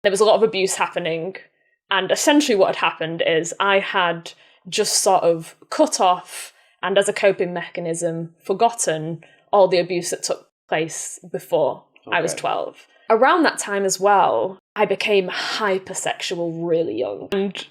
There was a lot of abuse happening. And essentially what had happened is I had just sort of cut off and, as a coping mechanism, forgotten all the abuse that took place before I was 12. Around that time as well, I became hypersexual really young. And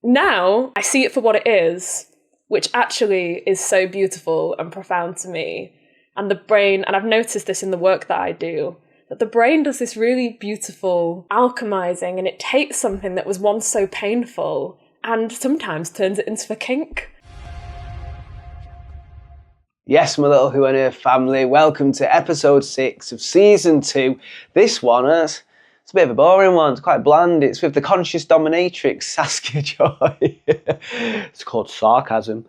now I see it for what it is, which actually is so beautiful and profound to me. And the brain, and I've noticed this in the work that I do, that the brain does this really beautiful alchemizing, and it takes something that was once so painful and sometimes turns it into a kink. Yes, my little Who on Earth family, welcome to episode 6 of season 2. This one, it's a bit of a boring one, it's quite bland. It's with the conscious dominatrix, Saskia Joy. It's called Sarcasm.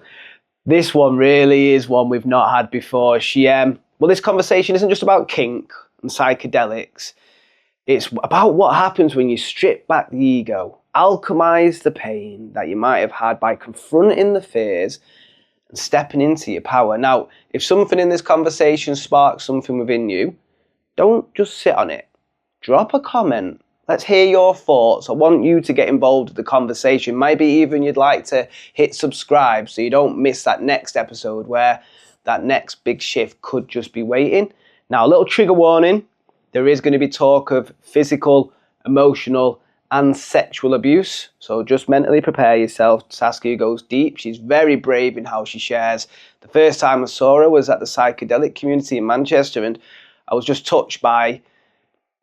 This one really is one we've not had before. This conversation isn't just about kink and psychedelics. It's about what happens when you strip back the ego, alchemize the pain that you might have had by confronting the fears and stepping into your power. Now, if something in this conversation sparks something within you, don't just sit on it. Drop a comment. Let's hear your thoughts. I want you to get involved with the conversation. Maybe even you'd like to hit subscribe so you don't miss that next episode where that next big shift could just be waiting. Now, a little trigger warning. There is going to be talk of physical, emotional, and sexual abuse. So just mentally prepare yourself. Saskia goes deep. She's very brave in how she shares. The first time I saw her was at the Psychedelic community in Manchester, and I was just touched by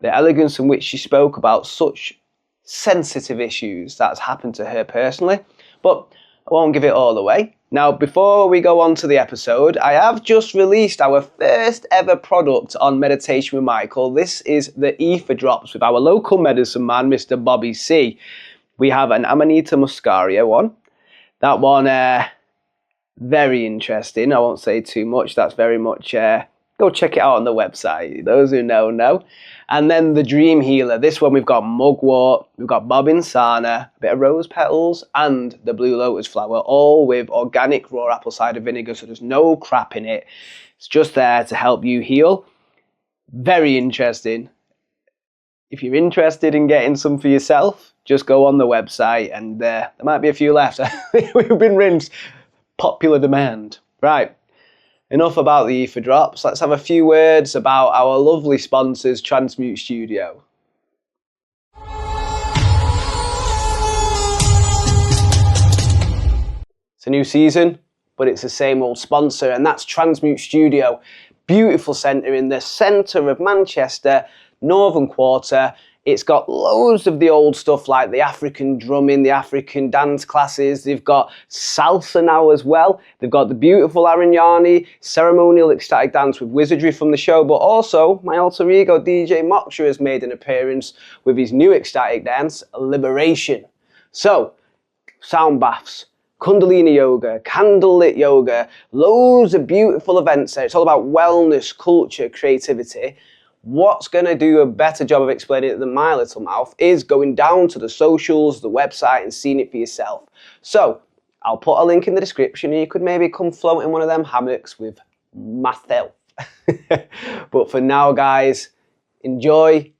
the elegance in which she spoke about such sensitive issues that's happened to her personally. But I won't give it all away. Now, before we go on to the episode, I have just released our first ever product on Meditation with Michael. This is the Ether Drops with our local medicine man, Mr. Bobby C. We have an Amanita muscaria one. That one, very interesting. I won't say too much. That's very much, go check it out on the website. Those who know. And then the Dream Healer. This one we've got mugwort, we've got bobbin sana, a bit of rose petals, and the blue lotus flower, all with organic raw apple cider vinegar, so there's no crap in it. It's just there to help you heal. Very interesting. If you're interested in getting some for yourself, just go on the website, and there might be a few left. We've been rinsed. Popular demand. Right. Enough about the Ether Drops. Let's have a few words about our lovely sponsors, Transmute Studio. It's a new season, but it's the same old sponsor, and that's Transmute Studio. Beautiful centre in the centre of Manchester, Northern Quarter. It's got loads of the old stuff like the African drumming, the African dance classes. They've got salsa now as well. They've got the beautiful Arignani, ceremonial ecstatic dance with wizardry from the show. But also, my alter ego, DJ Moksha, has made an appearance with his new ecstatic dance, Liberation. So, sound baths, Kundalini yoga, candlelit yoga, loads of beautiful events there. It's all about wellness, culture, creativity. What's going to do a better job of explaining it than my little mouth is going down to the socials, the website, and seeing it for yourself. So I'll put a link in the description, and you could maybe come float in one of them hammocks with myself. But for now, guys, enjoy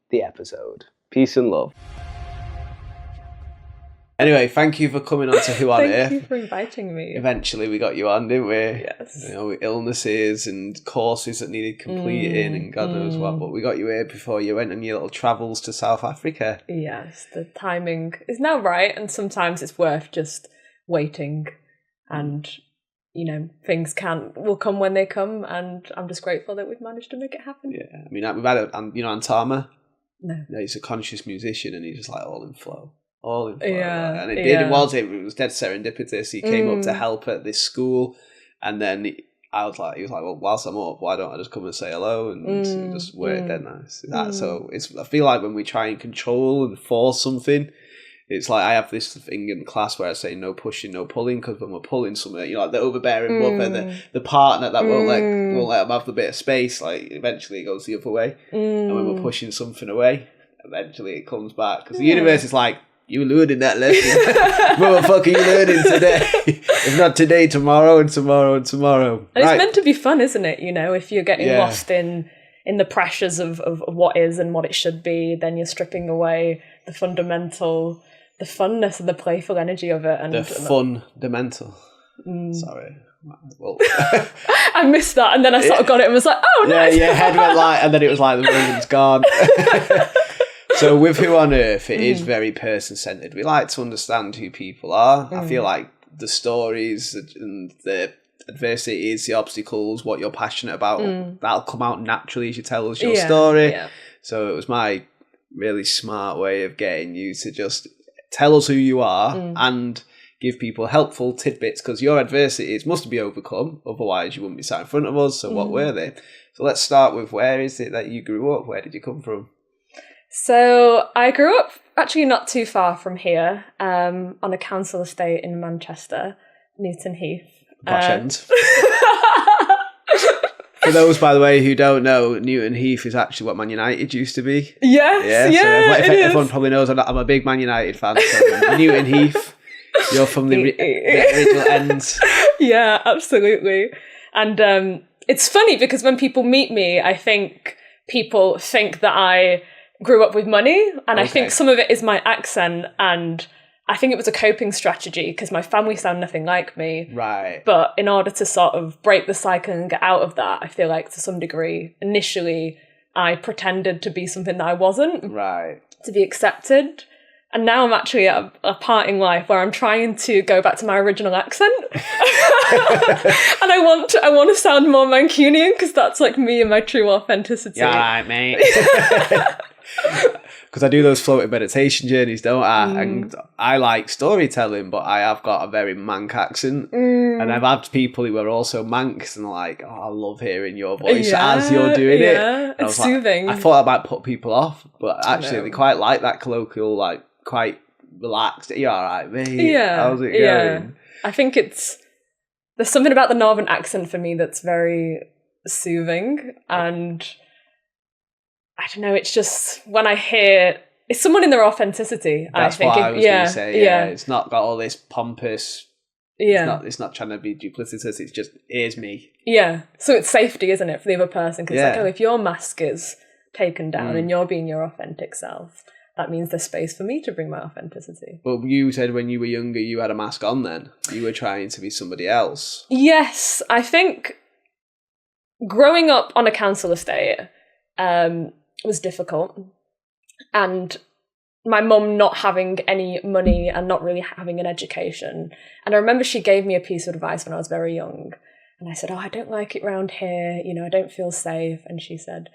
the episode. Peace and love. Anyway, thank you for coming on to Who on Earth. Thank you for inviting me. Eventually we got you on, didn't we? Yes. You know, illnesses and courses that needed completing and God knows what, but we got you here before you went on your little travels to South Africa. Yes, the timing is now right, and sometimes it's worth just waiting, and things will come when they come, and I'm just grateful that we've managed to make it happen. Yeah, I mean, we've had Antama. No. Yeah, he's a conscious musician, and he's just like all in flow. Yeah, and it was dead serendipitous. He came up to help at this school, and then he was like, well, whilst I'm up, why don't I just come and say hello? And it just worked dead nice. So I feel like when we try and control and force something, it's like I have this thing in class where I say no pushing, no pulling, because when we're pulling something, like the overbearing mother, the partner that won't let them have the bit of space, like eventually it goes the other way. And when we're pushing something away, eventually it comes back, because the universe is like, you learning that lesson. Motherfucker, you learning today. If not today, tomorrow and tomorrow and tomorrow. And it's meant to be fun, isn't it? If you're getting lost in in the pressures of what is and what it should be, then you're stripping away the fundamental, the funness and the playful energy of it. And the fundamental. Sorry. Well, I missed that, and then I sort of got it and was like, oh, nice. Yeah, head went light, and then it was like the moment's gone. So with Who on Earth, it is very person-centered. We like to understand who people are. I feel like the stories and the adversities, the obstacles, what you're passionate about, that'll come out naturally as you tell us your story. Yeah. So it was my really smart way of getting you to just tell us who you are and give people helpful tidbits, because your adversities must be overcome, otherwise you wouldn't be sat in front of us. So what were they? So let's start with, where is it that you grew up? Where did you come from? So I grew up actually not too far from here, on a council estate in Manchester, Newton Heath. Posh end. For those, by the way, who don't know, Newton Heath is actually what Man United used to be. Yes, so everyone probably knows I'm a big Man United fan. So Newton Heath, you're from the original ends. Yeah, absolutely. And it's funny because when people meet me, I think people think that I grew up with money, and I think some of it is my accent, and I think it was a coping strategy because my family sound nothing like me. Right. But in order to sort of break the cycle and get out of that, I feel like to some degree, initially, I pretended to be something that I wasn't. Right. To be accepted. And now I'm actually at a part in life where I'm trying to go back to my original accent. And I want to sound more Mancunian, because that's like me and my true authenticity. Yeah, right, mate. Because I do those floating meditation journeys, don't I? And I like storytelling, but I have got a very Manc accent. And I've had people who are also Mancs and are like, oh, I love hearing your voice as you're doing it. Yeah, it's soothing. I thought that might put people off, but actually they quite like that colloquial, like quite relaxed. You're all right, mate. Yeah. How's it going? Yeah. I think there's something about the Northern accent for me that's very soothing, and I don't know, it's just when I hear it's someone in their authenticity. That's I think what I was going to say. Yeah, it's not got all this pompous. Yeah, it's not trying to be duplicitous. It's just, here's me. Yeah, so it's safety, isn't it, for the other person? Because it's like, oh, if your mask is taken down and you're being your authentic self, that means there's space for me to bring my authenticity. But you said when you were younger, you had a mask on. Then you were trying to be somebody else. Yes, I think growing up on a council estate was difficult, and my mum not having any money and not really having an education. And I remember she gave me a piece of advice when I was very young, and I said, oh, I don't like it round here, I don't feel safe. And she said,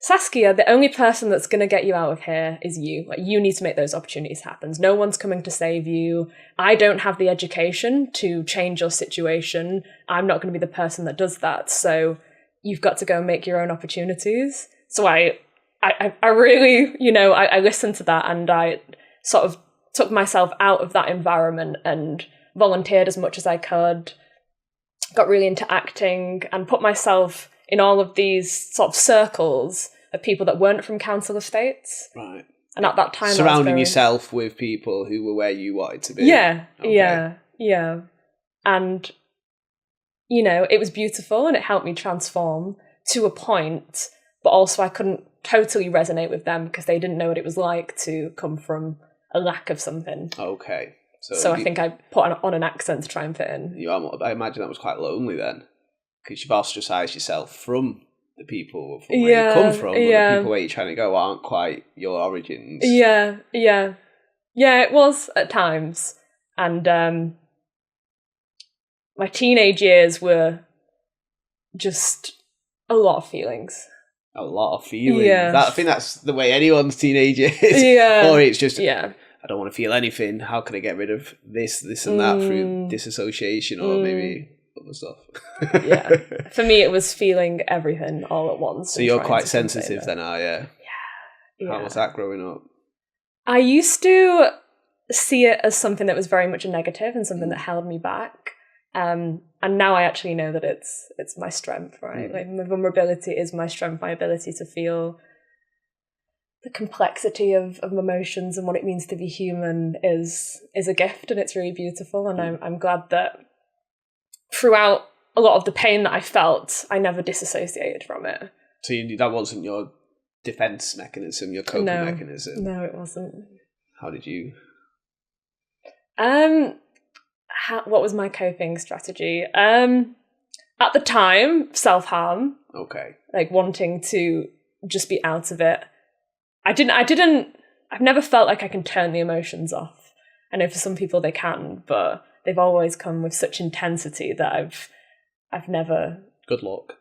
Saskia, the only person that's going to get you out of here is you. Like, you need to make those opportunities happen. No one's coming to save you. I don't have the education to change your situation. I'm not going to be the person that does that. So you've got to go and make your own opportunities. So I really, I listened to that, and I sort of took myself out of that environment and volunteered as much as I could, got really into acting, and put myself in all of these sort of circles of people that weren't from council estates. Right. And at that time, surrounding yourself with people who were where you wanted to be. Yeah, okay. Yeah. And, it was beautiful, and it helped me transform to a point, but also I couldn't totally resonate with them because they didn't know what it was like to come from a lack of something. Okay. So I think I put on an accent to try and fit in. I imagine that was quite lonely then, because you've ostracised yourself from the people from where you come from, but the people where you're trying to go aren't quite your origins. Yeah, it was at times. And my teenage years were just a lot of feelings. A lot of feelings. Yeah. I think that's the way anyone's teenager is. Yeah. Or it's just, I don't want to feel anything. How can I get rid of this and that through disassociation or maybe other stuff? Yeah. For me, it was feeling everything all at once. So you're quite sensitive then, are you? Yeah. How was that growing up? I used to see it as something that was very much a negative and something that held me back. And now I actually know that it's my strength, right? Like, my vulnerability is my strength, my ability to feel the complexity of emotions and what it means to be human is a gift, and it's really beautiful. And I'm glad that throughout a lot of the pain that I felt, I never disassociated from it. So that wasn't your defense mechanism, your coping mechanism? No, it wasn't. How did you... What was my coping strategy? At the time, self-harm. Okay. Like wanting to just be out of it. I've never felt like I can turn the emotions off. I know for some people they can, but they've always come with such intensity that I've never... Good luck.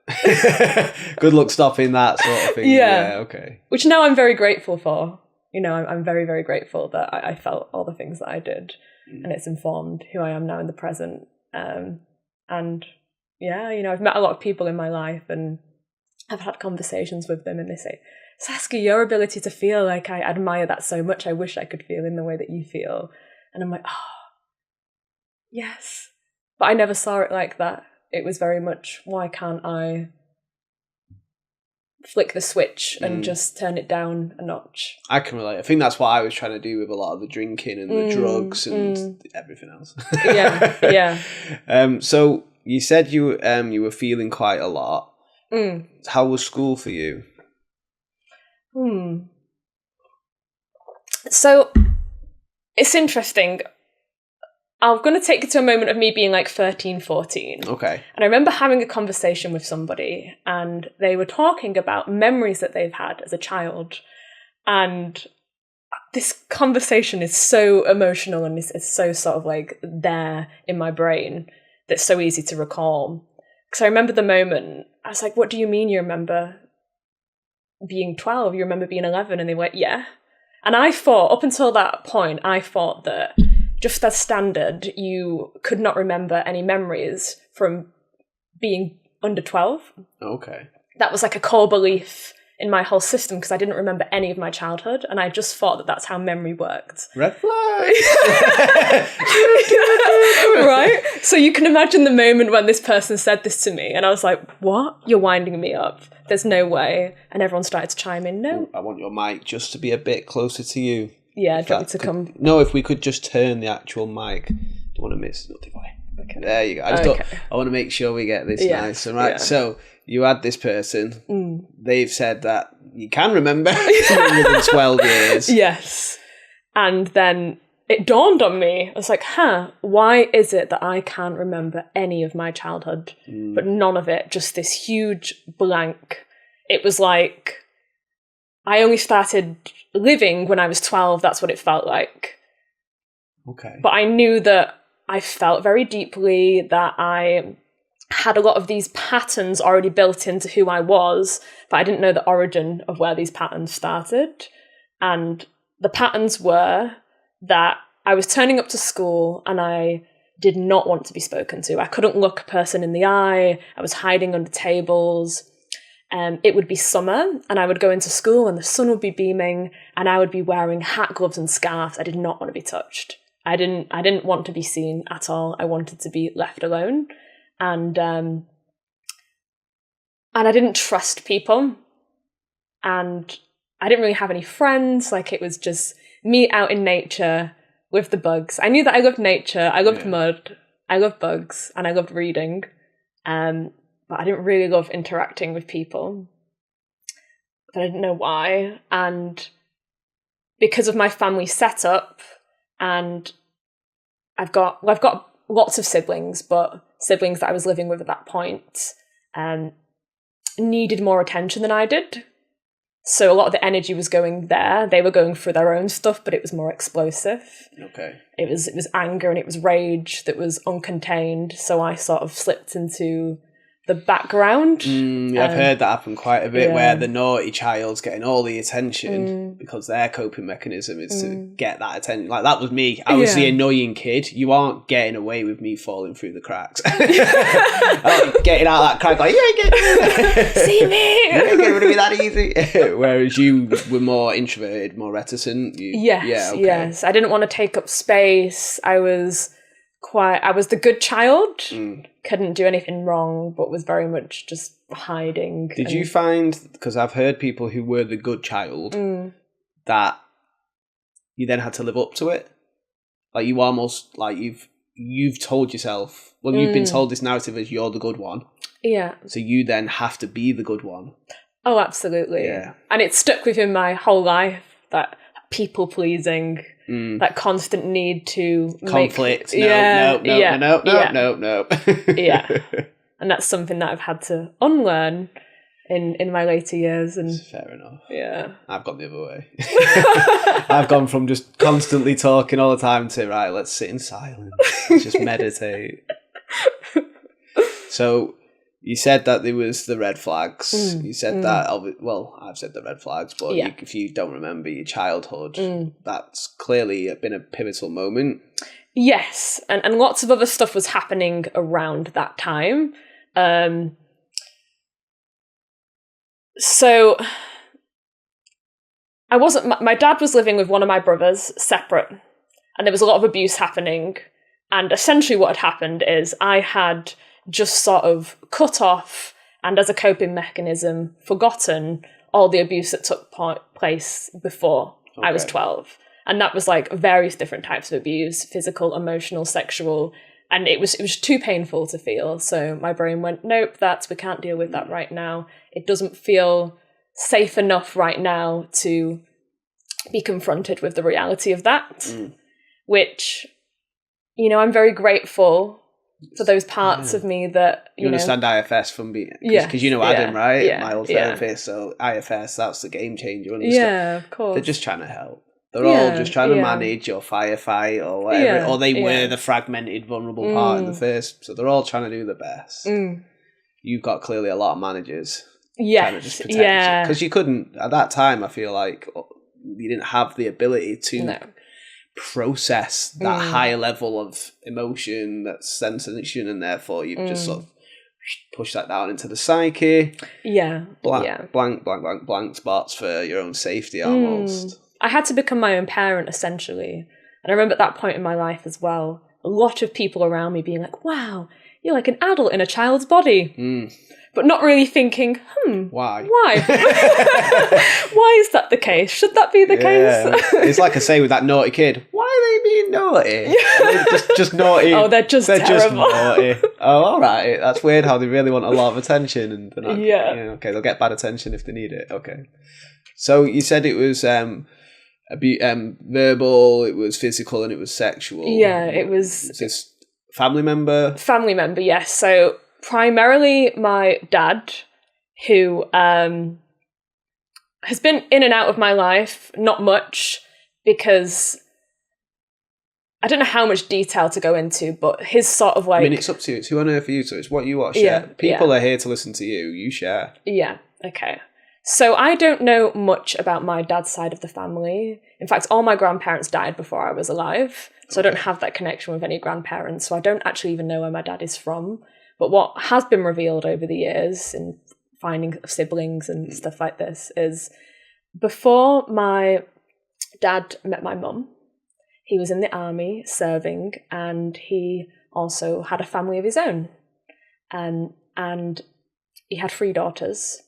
Good luck stopping that sort of thing. Yeah, okay. Which now I'm very grateful for. You know, I'm very, very grateful that I felt all the things that I did, and it's informed who I am now in the present. And yeah, you know, I've met a lot of people in my life, and I've had conversations with them, and they say, Saskia, your ability to feel, like, I admire that so much. I wish I could feel in the way that you feel. And I'm like, oh, yes. But I never saw it like that. It was very much, why can't I flick the switch and just turn it down a notch? I can relate. I think that's what I was trying to do with a lot of the drinking and the drugs and everything else. Yeah. So you said you were feeling quite a lot. How was school for you? So it's interesting. I'm going to take you to a moment of me being like 13, 14. Okay. And I remember having a conversation with somebody, and they were talking about memories that they've had as a child. And this conversation is so emotional, and it's so sort of like there in my brain that's so easy to recall. Because I remember the moment, I was like, what do you mean you remember being 12? You remember being 11? And they went, yeah. And I thought, up until that point, I thought that just as standard, you could not remember any memories from being under 12. Okay. That was like a core belief in my whole system, because I didn't remember any of my childhood, and I just thought that that's how memory worked. Red flag! Right? So you can imagine the moment when this person said this to me, and I was like, what? You're winding me up. There's no way. And everyone started to chime in. No. I want your mic just to be a bit closer to you. Yeah, do you want me to come? No, if we could just turn the actual mic. Don't want to miss nothing. Okay. There you go. I want to make sure we get this nice. All right. Yeah. So you had this person. They've said that you can remember within 12 years. Yes. And then it dawned on me. I was like, why is it that I can't remember any of my childhood, but none of it? Just this huge blank. It was like I only started living when I was 12. That's what it felt like. Okay. But I knew that I felt very deeply, that I had a lot of these patterns already built into who I was, but I didn't know the origin of where these patterns started. And the patterns were that I was turning up to school and I did not want to be spoken to. I couldn't look a person in the eye. I was hiding under tables. It would be summer, and I would go into school and the sun would be beaming, and I would be wearing hat, gloves and scarves. I did not want to be touched. I didn't want to be seen at all. I wanted to be left alone. And I didn't trust people. And I didn't really have any friends. Like, it was just me out in nature with the bugs. I knew that I loved nature. I loved mud. I loved bugs, and I loved reading. But I didn't really love interacting with people. But I didn't know why. And because of my family setup, and I've got lots of siblings, but siblings that I was living with at that point needed more attention than I did. So a lot of the energy was going there. They were going through their own stuff, but it was more explosive. Okay. It was anger and it was rage that was uncontained. So I sort of slipped into the background. I've heard that happen quite a bit, where the naughty child's getting all the attention because their coping mechanism is to get that attention. Like, that was me. I was the annoying kid. You aren't getting away with me falling through the cracks. Getting out of that crack, like, you ain't getting see me. You ain't getting rid of me that easy. Whereas you were more introverted, more reticent. Yes. I didn't want to take up space. I was the good child. Couldn't do anything wrong, but was very much just hiding. Did you find, because I've heard people who were the good child, that you then had to live up to it? Like, you almost, like, you've told yourself, well, you've been told this narrative as you're the good one. Yeah. So you then have to be the good one. Oh, absolutely. Yeah. And it stuck with him my whole life, that people pleasing, that constant need to Conflict. make... No. Yeah. And that's something that I've had to unlearn in my later years. And Fair enough. yeah. I've gone the other way. I've gone from just constantly talking all the time to, right, let's sit in silence. Let's just meditate. So you said that there was the red flags. You said that, well, I've said the red flags, but if you don't remember your childhood, that's clearly been a pivotal moment. Yes, and lots of other stuff was happening around that time. So my dad was living with one of my brothers separate, and there was a lot of abuse happening. And essentially what had happened is I had just sort of cut off, and as a coping mechanism, forgotten all the abuse that took place before I was 12. And that was like various different types of abuse, physical, emotional, sexual. And it was too painful to feel. So my brain went, nope, we can't deal with that right now. It doesn't feel safe enough right now to be confronted with the reality of that, which, you know, I'm very grateful for those parts of me that, you understand know, IFS from being, because you know Adam, right? My old therapist. So IFS, that's the game changer. Yeah, of course. They're just trying to help. They're all just trying to manage your firefight or whatever, or they were the fragmented, vulnerable part in the first. So they're all trying to do the best. You've got clearly a lot of managers trying to just protect you. Because you couldn't, at that time, I feel like you didn't have the ability to process that higher level of emotion, that sensation, and therefore you've just sort of pushed that down into the psyche. Blank spots for your own safety almost. I had to become my own parent, essentially. And I remember at that point in my life as well, a lot of people around me being like, wow, you're like an adult in a child's body. But not really thinking, why? Why is that the case? Should that be the case? It's like I say with that naughty kid, why are they being naughty? Just naughty. Oh, they're just terrible. Just naughty. Oh, all right. That's weird how they really want a lot of attention. And they're not, okay, they'll get bad attention if they need it. Okay. So you said it was... verbal, it was physical, and it was sexual. Yeah, it was... Is this family member? Family member, yes. So primarily my dad, who has been in and out of my life, not much, because I don't know how much detail to go into, but his sort of like... I mean, it's up to you. It's who on earth for you, so it's what you want to share. People are here to listen to you. You share. Yeah, okay. So I don't know much about my dad's side of the family. In fact, all my grandparents died before I was alive. So I don't have that connection with any grandparents. So I don't actually even know where my dad is from. But what has been revealed over the years in finding siblings and stuff like this is before my dad met my mum, he was in the army serving, and he also had a family of his own. And he had 3 daughters.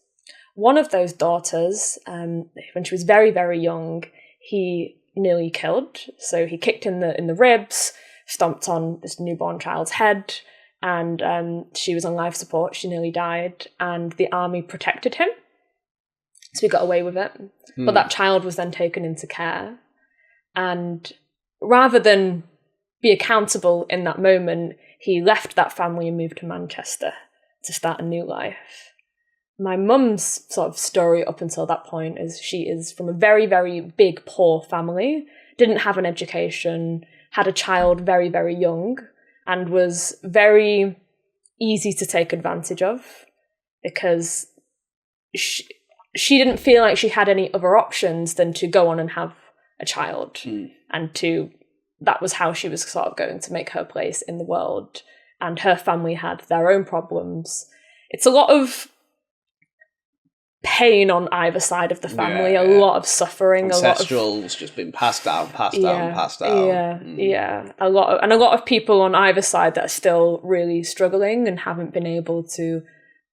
One of those daughters, when she was very, very young, he nearly killed. So he kicked in the ribs, stomped on this newborn child's head, and she was on life support. She nearly died, and the army protected him. So he got away with it. But that child was then taken into care. And rather than be accountable in that moment, he left that family and moved to Manchester to start a new life. My mum's sort of story up until that point is she is from a very, very big, poor family, didn't have an education, had a child very, very young, and was very easy to take advantage of because she didn't feel like she had any other options than to go on and have a child. And that was how she was sort of going to make her place in the world. And her family had their own problems. It's a lot of pain on either side of the family, a lot of suffering, ancestrals just been passed down. A lot of people on either side that are still really struggling and haven't been able to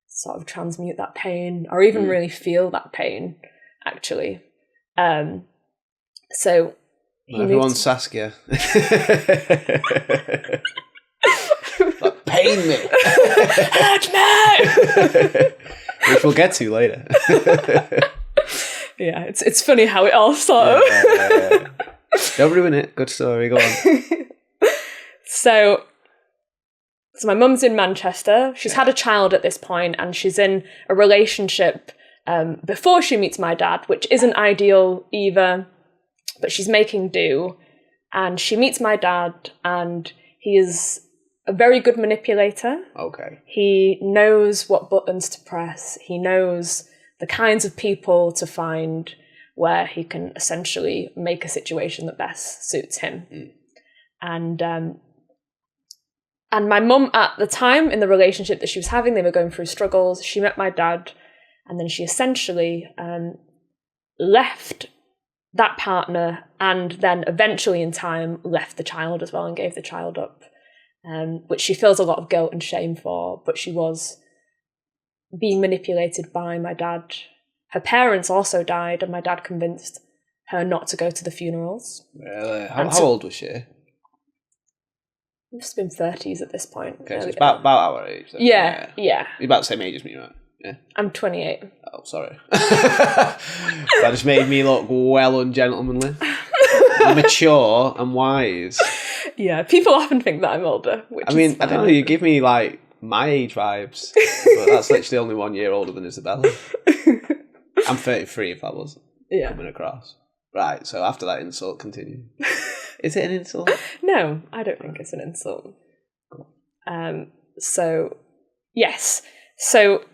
sort of transmute that pain or even really feel that pain, actually. So everyone's Saskia. Like, pain me. Hurt me. which we'll get to later. Yeah, it's funny how it all sort of... Yeah. Don't ruin it. Good story, go on. So my mum's in Manchester. She's had a child at this point, and she's in a relationship before she meets my dad, which isn't ideal either, but she's making do. And she meets my dad, and he is a very good manipulator. Okay. He knows what buttons to press. He knows the kinds of people to find where he can essentially make a situation that best suits him. And my mum at the time, in the relationship that she was having, they were going through struggles. She met my dad, and then she essentially left that partner, and then eventually in time left the child as well and gave the child up, which she feels a lot of guilt and shame for, but she was being manipulated by my dad. Her parents also died, and my dad convinced her not to go to the funerals. Really? How old was she? Must have been 30s at this point. Okay, so it's about our age then. Yeah. You're about the same age as me, right? Yeah. I'm 28. Oh, sorry. That just made me look well ungentlemanly. Mature and wise. Yeah, people often think that I'm older. I mean, I don't know, you give me like my age vibes, but that's literally only 1 year older than Isabella. I'm 33 if I was coming across. Right, so after that insult, continue. Is it an insult? No, I don't think it's an insult. So, yes. So,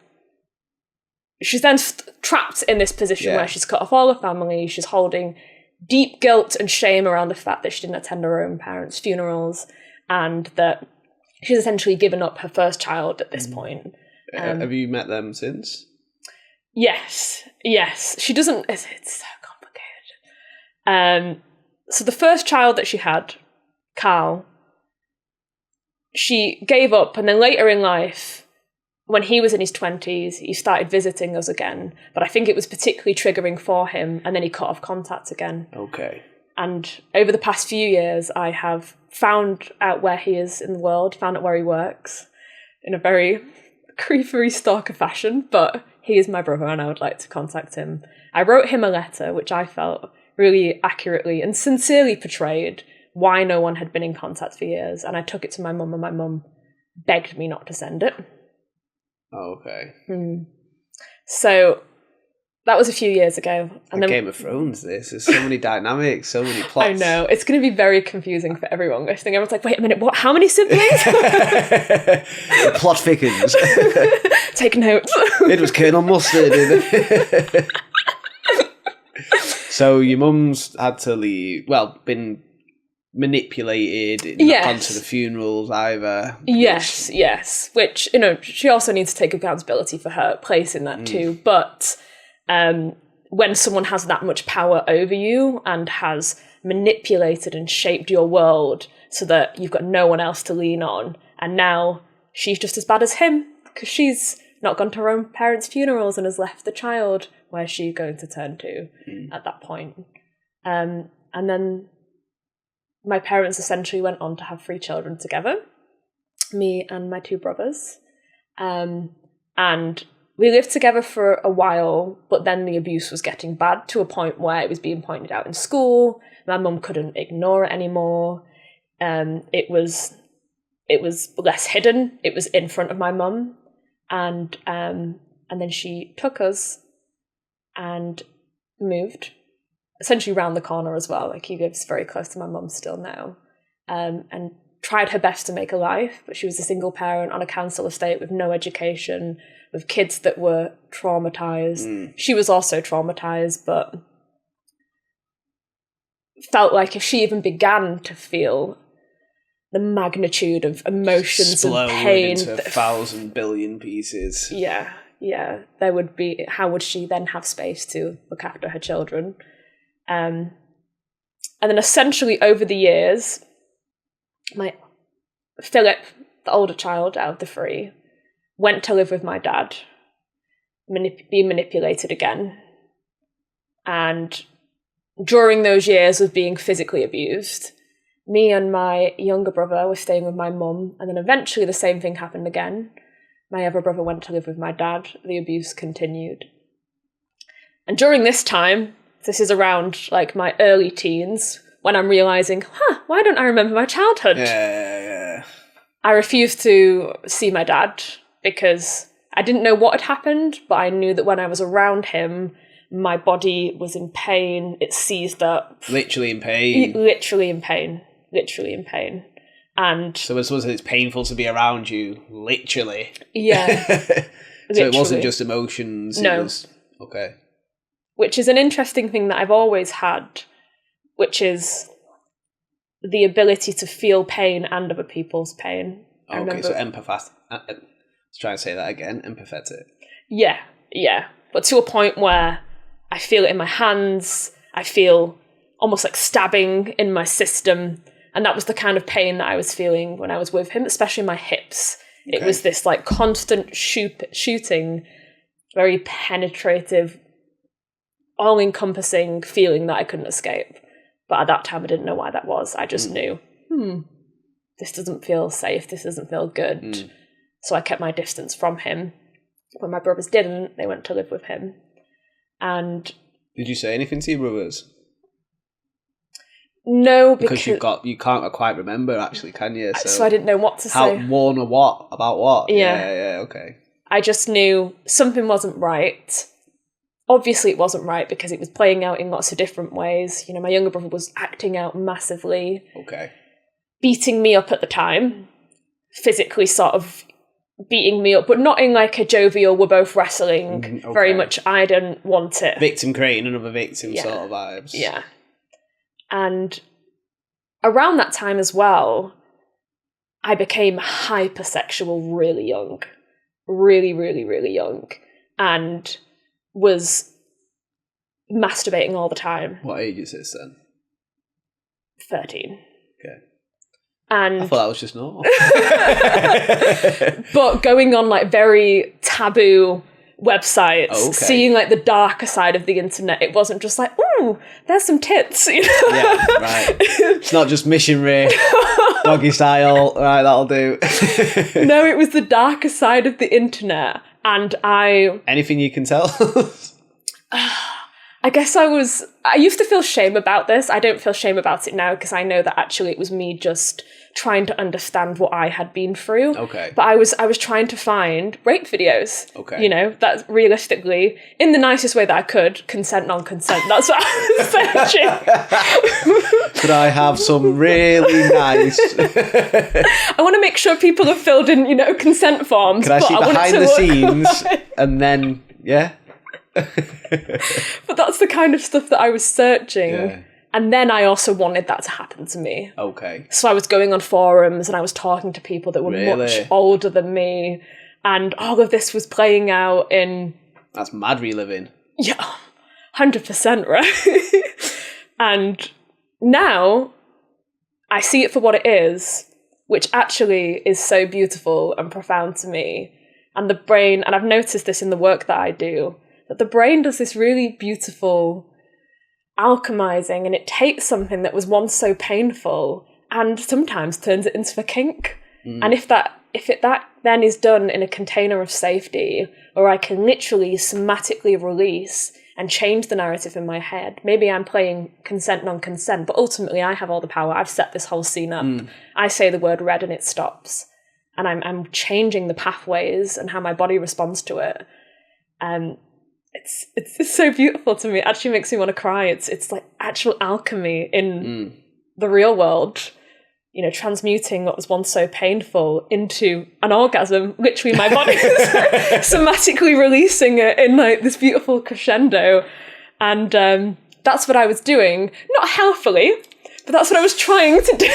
she's then trapped in this position where she's cut off all her family. She's holding deep guilt and shame around the fact that she didn't attend her own parents' funerals, and that she's essentially given up her first child at this point. Have you met them since? Yes. She doesn't... It's so complicated. So the first child that she had, Carl, she gave up, and then later in life, when he was in his 20s, he started visiting us again, but I think it was particularly triggering for him, and then he cut off contact again. Okay. And over the past few years, I have found out where he is in the world, found out where he works, in a very creepery stalker fashion, but he is my brother and I would like to contact him. I wrote him a letter, which I felt really accurately and sincerely portrayed why no one had been in contact for years, and I took it to my mum, and my mum begged me not to send it. Okay. So that was a few years ago. And then, Game of Thrones, this. There's so many dynamics, so many plots. I know. It's going to be very confusing for everyone listening. Everyone's like, wait a minute, what? How many siblings? The plot thickens. Take notes. It was Colonel Mustard. So your mum's had to leave, been manipulated, not gone to the funerals either. Yes. Which, she also needs to take accountability for her place in that too. But when someone has that much power over you and has manipulated and shaped your world so that you've got no one else to lean on, and now she's just as bad as him because she's not gone to her own parents' funerals and has left the child, where's she going to turn to at that point? And then my parents essentially went on to have 3 children together, me and my 2 brothers. And we lived together for a while, but then the abuse was getting bad to a point where it was being pointed out in school. My mum couldn't ignore it anymore. It was less hidden. It was in front of my mum. And then she took us and moved, essentially round the corner as well. Like, he lives very close to my mum still now, and tried her best to make a life, but she was a single parent on a council estate with no education, with kids that were traumatised. She was also traumatised, but felt like if she even began to feel the magnitude of emotions and pain into 1,000 billion pieces. Yeah, there would be, how would she then have space to look after her children? And then essentially over the years, Philip, the older child out of the 3, went to live with my dad, being manipulated again. And during those years of being physically abused, me and my younger brother were staying with my mum, and then eventually the same thing happened again. my other brother went to live with my dad, the abuse continued. And during this time, this is around like my early teens, when I'm realising, why don't I remember my childhood? Yeah. I refused to see my dad because I didn't know what had happened, but I knew that when I was around him, my body was in pain. It seized up. Literally in pain. Literally in pain. Literally in pain. And so it's painful to be around you, literally. Yeah. So it wasn't just emotions. No. It was, okay. Which is an interesting thing that I've always had, which is the ability to feel pain and other people's pain. Okay, so empathetic. Let's try and say that again. Empathetic. Yeah. But to a point where I feel it in my hands, I feel almost like stabbing in my system. And that was the kind of pain that I was feeling when I was with him, especially my hips. Okay. It was this like constant shooting, very penetrative, all-encompassing feeling that I couldn't escape. But at that time, I didn't know why that was. I just knew, this doesn't feel safe. This doesn't feel good. So I kept my distance from him. When my brothers didn't, they went to live with him. And did you say anything to your brothers? No, because you can't quite remember, actually, can you? So I didn't know what to say. Warn or what? About what? Yeah, okay. I just knew something wasn't right. Obviously, it wasn't right because it was playing out in lots of different ways. You know, my younger brother was acting out massively. Okay. Beating me up at the time. Physically sort of beating me up, but not in like a jovial, we're both wrestling. Okay. Very much, I didn't want it. Victim creating another victim sort of vibes. Yeah. And around that time as well, I became hypersexual really young. Really, really, really young. And was masturbating all the time. What age is this then? 13. Okay. And I thought that was just normal. But going on like very taboo websites, seeing like the darker side of the internet, it wasn't just like, ooh, there's some tits, you know? Yeah, right. It's not just missionary, doggy style, right, that'll do. No, it was the darker side of the internet. And anything you can tell? I guess I used to feel shame about this. I don't feel shame about it now because I know that actually it was me just trying to understand what I had been through. Okay. But I was trying to find rape videos. Okay. You know, that's realistically, in the nicest way that I could, consent, non-consent. That's what I was searching. Could I have some really nice... I want to make sure people have filled in, you know, consent forms. Could I see behind the scenes and then, yeah? But that's the kind of stuff that I was searching. Yeah. And then I also wanted that to happen to me. Okay. So I was going on forums and I was talking to people that were much older than me. And all of this was playing out in... That's mad reliving. Yeah, 100%, right? And now I see it for what it is, which actually is so beautiful and profound to me. And the brain, and I've noticed this in the work that I do, that the brain does this really beautiful alchemizing, and it takes something that was once so painful and sometimes turns it into a kink. And if that then is done in a container of safety, or I can literally somatically release and change the narrative in my head. Maybe I'm playing consent, non-consent, but ultimately I have all the power. I've set this whole scene up. I say the word red and it stops. And I'm changing the pathways and how my body responds to it. It's so beautiful to me. It actually makes me want to cry. It's like actual alchemy in the real world. You know, transmuting what was once so painful into an orgasm. Literally, my body is somatically releasing it in like this beautiful crescendo. And that's what I was doing. Not healthily, but that's what I was trying to do.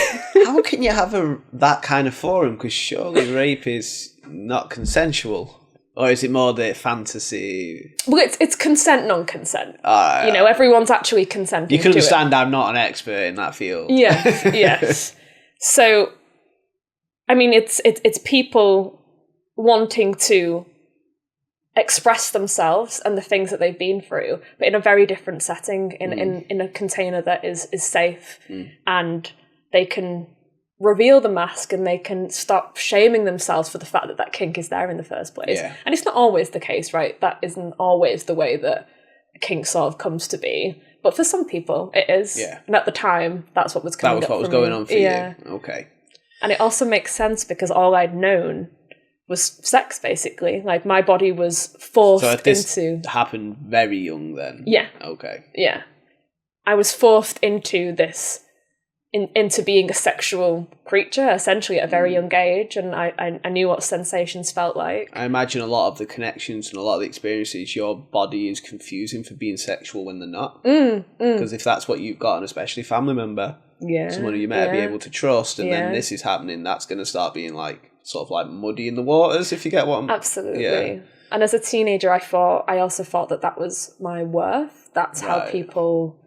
How can you have that kind of forum? Because surely rape is not consensual. Or is it more the fantasy? Well, it's consent, non-consent. You know, everyone's actually consenting. You can understand I'm not an expert in that field. Yes, yes. So, I mean, it's people wanting to express themselves and the things that they've been through, but in a very different setting, in a container that is safe, and they can reveal the mask and they can stop shaming themselves for the fact that kink is there in the first place. Yeah. And it's not always the case, right? That isn't always the way that kink sort of comes to be. But for some people, it is. Yeah. And at the time, that's what was coming up. That was what was going on for you. Okay. And it also makes sense because all I'd known was sex, basically. Like, my body was forced into... happened very young then? Yeah. Okay. Yeah. I was forced into this, into being a sexual creature, essentially, at a very young age, and I knew what sensations felt like. I imagine a lot of the connections and a lot of the experiences, your body is confusing for being sexual when they're not. Because if that's what you've got, and especially a family member, someone who you may be able to trust, and then this is happening, that's going to start being like, sort of like muddy in the waters, if you get what I'm... Absolutely. Yeah. And as a teenager, I also thought that was my worth. That's how people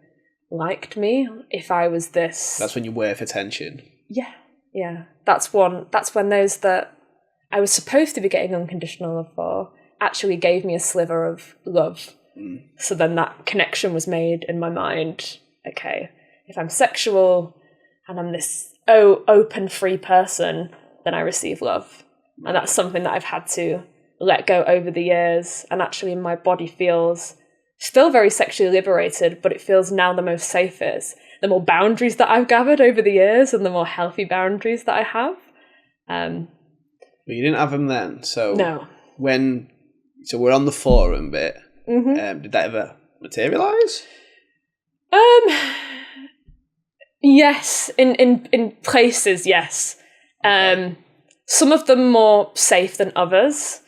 liked me, if I was this. That's when you're worth attention. Yeah. Yeah. That's when those that I was supposed to be getting unconditional love for actually gave me a sliver of love. So then that connection was made in my mind. Okay, if I'm sexual and I'm this open, free person, then I receive love. And that's something that I've had to let go over the years. And actually my body feels still very sexually liberated, but it feels now the most safest. The more boundaries that I've gathered over the years and the more healthy boundaries that I have. But you didn't have them then. So no. So we're on the forum bit. Did that ever materialise? Yes, in places, yes. Some of them more safe than others.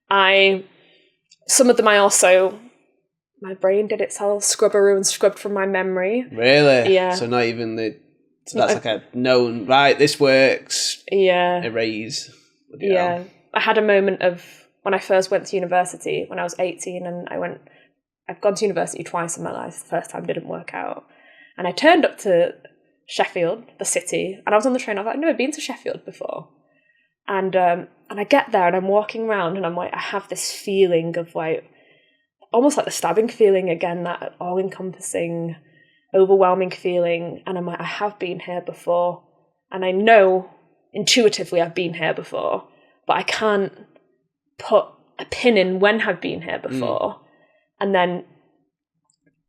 Some of them my brain did itself scrubberoo and scrubbed from my memory. Really? Yeah. So not even so that's like a known, right, this works. Yeah. Erase. Yeah. I had a moment of when I first went to university when I was 18, and I've gone to university twice in my life. The first time didn't work out. And I turned up to Sheffield, the city, and I was on the train. I was like, I've never been to Sheffield before. And I get there and I'm walking around and I'm like, I have this feeling of like, almost like the stabbing feeling again, that all-encompassing, overwhelming feeling. And I'm like, I have been here before. And I know intuitively I've been here before, but I can't put a pin in when I've been here before. And then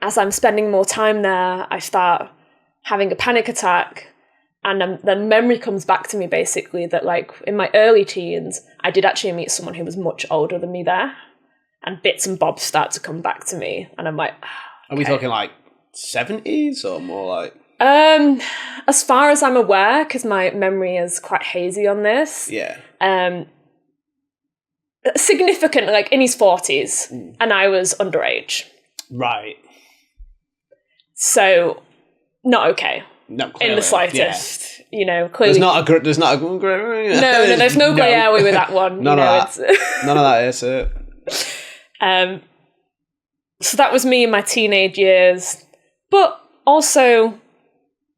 as I'm spending more time there, I start having a panic attack. And then memory comes back to me basically that like in my early teens, I did actually meet someone who was much older than me there. And bits and bobs start to come back to me. And I'm like, okay. Are we talking like 70s or more like? As far as I'm aware, because my memory is quite hazy on this. Yeah. Significant, like in his 40s. And I was underage. Right. So, not okay. No, clearly. In the slightest, you know, clearly. There's not a grey area. No, there's no grey area with that one. None of that is it. So that was me in my teenage years, but also,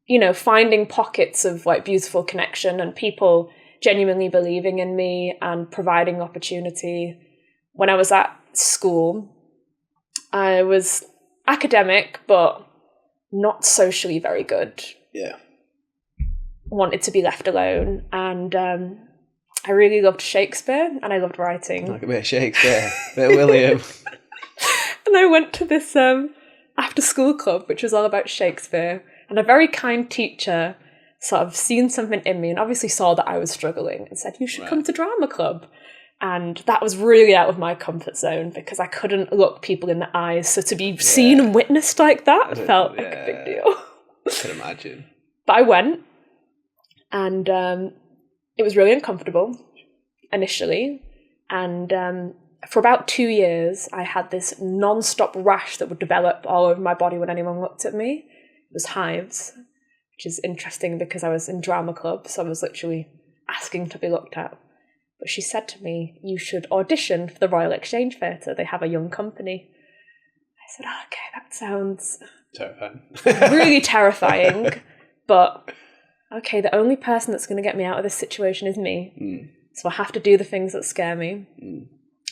you know, finding pockets of like beautiful connection and people genuinely believing in me and providing opportunity. When I was at school, I was academic, but not socially very good. Yeah. Wanted to be left alone. And I really loved Shakespeare and I loved writing. Like a bit of Shakespeare, a bit of William. And I went to this after school club, which was all about Shakespeare. And a very kind teacher sort of seen something in me and obviously saw that I was struggling and said, you should come to drama club. And that was really out of my comfort zone because I couldn't look people in the eyes. So to be seen and witnessed like that felt like a big deal. I can imagine. But I went and it was really uncomfortable initially. And for about 2 years, I had this non-stop rash that would develop all over my body when anyone looked at me. It was hives, which is interesting because I was in drama club. So I was literally asking to be looked at. But she said to me, you should audition for the Royal Exchange Theatre. They have a young company. I said, oh, okay, that sounds terrifying. Really terrifying. But, okay, the only person that's going to get me out of this situation is me. So I have to do the things that scare me.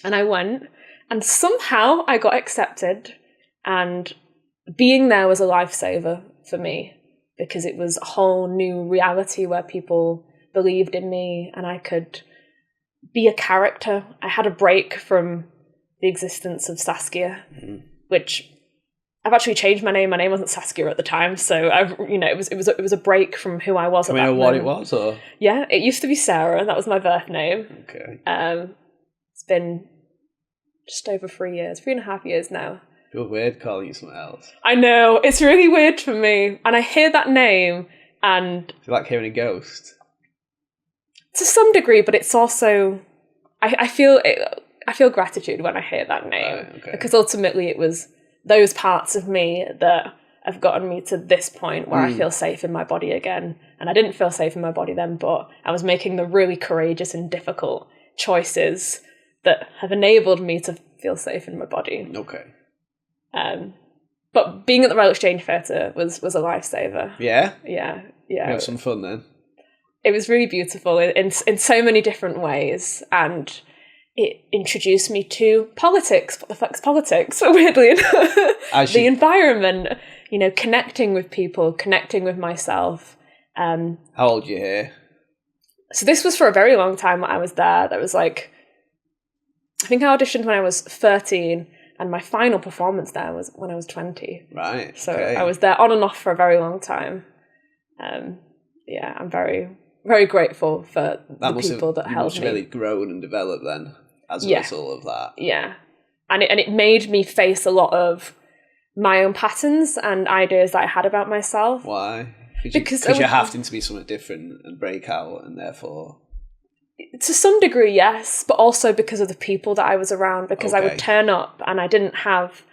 And I went, and somehow I got accepted. And being there was a lifesaver for me. because it was a whole new reality where people believed in me and I could be a character. I had a break from the existence of Saskia, which I've actually changed my name. My name wasn't Saskia at the time, so it was a break from who I was. Can we know what it was? Or yeah, it used to be Sarah. That was my birth name. Okay. It's been just over 3.5 years now. You're weird calling you something else. I know, it's really weird for me, and I hear that name, and it's like hearing a ghost. To some degree, but it's also I feel gratitude when I hear that name, right, okay. Because ultimately it was those parts of me that have gotten me to this point where I feel safe in my body again. And I didn't feel safe in my body then, but I was making the really courageous and difficult choices that have enabled me to feel safe in my body. Okay. But being at the Royal Exchange Theatre was a lifesaver. Yeah? Yeah. You had some fun then? It was really beautiful in so many different ways, and it introduced me to politics. What the fuck's politics? Weirdly enough. The environment, connecting with people, connecting with myself. How old are you here? So this was for a very long time when I was there. That was like, I think I auditioned when I was 13, and my final performance there was when I was 20. Right. So okay. I was there on and off for a very long time. Yeah, I'm very, very grateful for the people that helped me. You must have really grown and developed then as a result of that. Yeah. And it made me face a lot of my own patterns and ideas that I had about myself. Why? Because you're having to be something different and break out, and therefore... To some degree, yes, but also because of the people that I was around, because I would turn up and I didn't have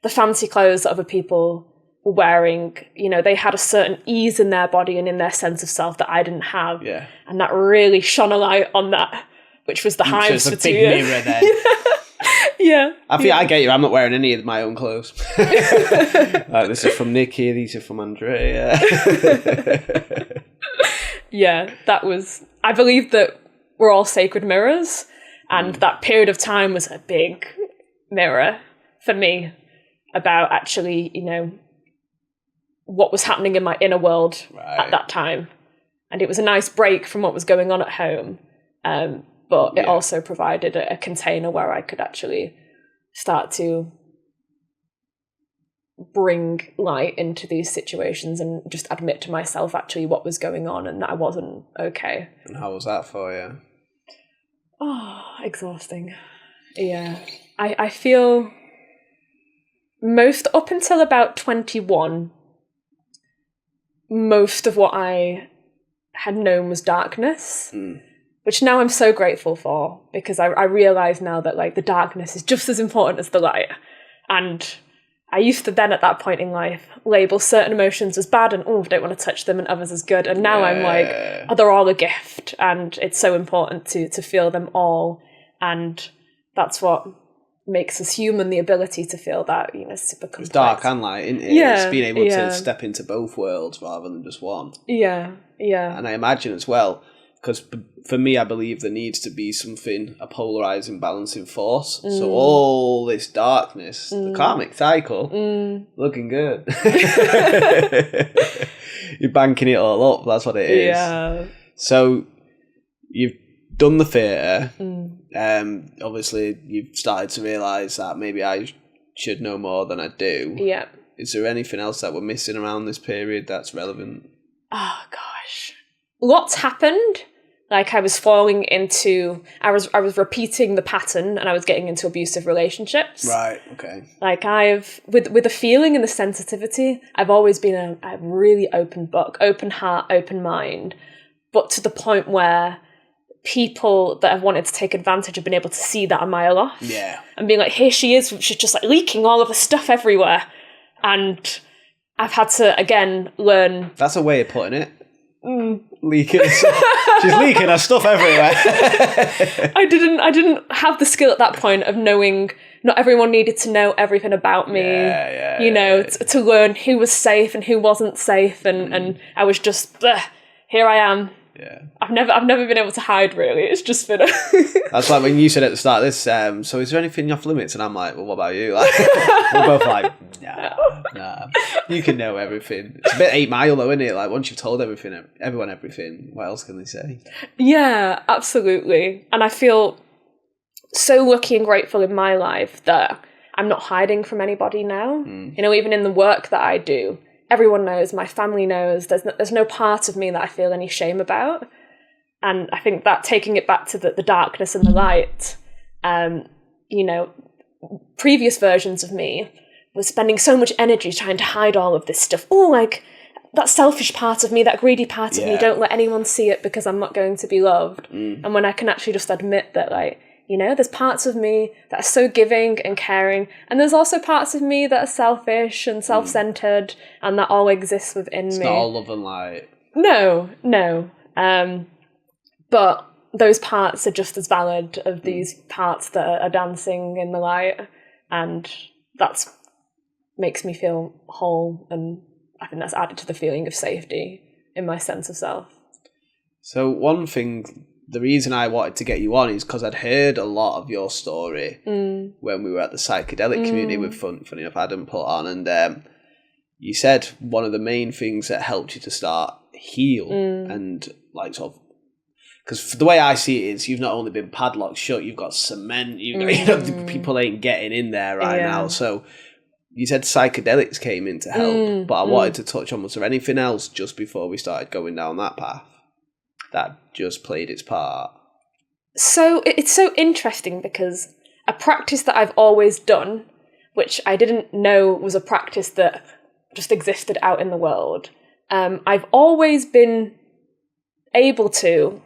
the fancy clothes that other people were wearing. They had a certain ease in their body and in their sense of self that I didn't have. Yeah. And that really shone a light on that, which was the hives for 2 years. So it's a big mirror then. Yeah. I think I get you. I'm not wearing any of my own clothes. This is from Nikki, these are from Andrea. Yeah, that was... I believe that we're all sacred mirrors, and that period of time was a big mirror for me about actually, what was happening in my inner world at that time. And it was a nice break from what was going on at home, but it also provided a container where I could actually start to bring light into these situations and just admit to myself actually what was going on and that I wasn't okay. And how was that for you? Oh, exhausting. Yeah. I feel up until about 21, most of what I had known was darkness, which now I'm so grateful for, because I realise now that the darkness is just as important as the light. And I used to then at that point in life label certain emotions as bad and, I don't want to touch them, and others as good. And now I'm they're all a gift, and it's so important to feel them all. And that's what makes us human, the ability to feel that, super complex. It's dark and light, isn't it? Yeah, it's being able to step into both worlds rather than just one. Yeah, yeah. And I imagine as well, because for me, I believe there needs to be a polarising, balancing force. So all this darkness, the karmic cycle, looking good. You're banking it all up, that's what it is. Yeah. So you've done the theatre. Obviously, you've started to realise that maybe I should know more than I do. Yeah. Is there anything else that we're missing around this period that's relevant? Oh, gosh. Lots happened. I was falling into... I was repeating the pattern, and I was getting into abusive relationships. Right, okay. With the feeling and the sensitivity, I've always been a really open book, open heart, open mind, but to the point where people that have wanted to take advantage have been able to see that a mile off. Yeah. And being like, here she is, she's just leaking all of the stuff everywhere. And I've had to, again, learn... That's a way of putting it. Leaking. She's leaking her stuff everywhere. I didn't have the skill at that point of knowing not everyone needed to know everything about me. To learn who was safe and who wasn't safe, and I was just here I am. Yeah. I've never been able to hide, really. It's just been That's like when you said at the start of this, so is there anything off limits? And I'm like, well, what about you? We're both like, nah. Nah. You can know everything. It's a bit 8 Mile though, isn't it? Like once you've told everyone everything, what else can they say? Yeah, absolutely. And I feel so lucky and grateful in my life that I'm not hiding from anybody now. You know, even in the work that I do, everyone knows, my family knows, there's no part of me that I feel any shame about. And I think that taking it back to the darkness and the light, you know, previous versions of me was spending so much energy trying to hide all of this stuff. Oh, like that selfish part of me, that greedy part of me, don't let anyone see it because I'm not going to be loved. And when I can actually just admit that, like, you know, there's parts of me that are so giving and caring, and there's also parts of me that are selfish and self-centered, and that all exists within me. It's not all love and light. No. But those parts are just as valid of these parts that are dancing in the light, and that makes me feel whole, and I think that's added to the feeling of safety in my sense of self. So one thing, the reason I wanted to get you on is because I'd heard a lot of your story when we were at the psychedelic community with funny enough Adam put on, and you said one of the main things that helped you to start heal and like sort of, because the way I see it is you've not only been padlocked shut, you've got cement, you know, people ain't getting in there now. So you said psychedelics came in to help, but I wanted to touch on, was there anything else just before we started going down that path that just played its part? So it's so interesting because a practice that I've always done, which I didn't know was a practice that just existed out in the world, I've always been able to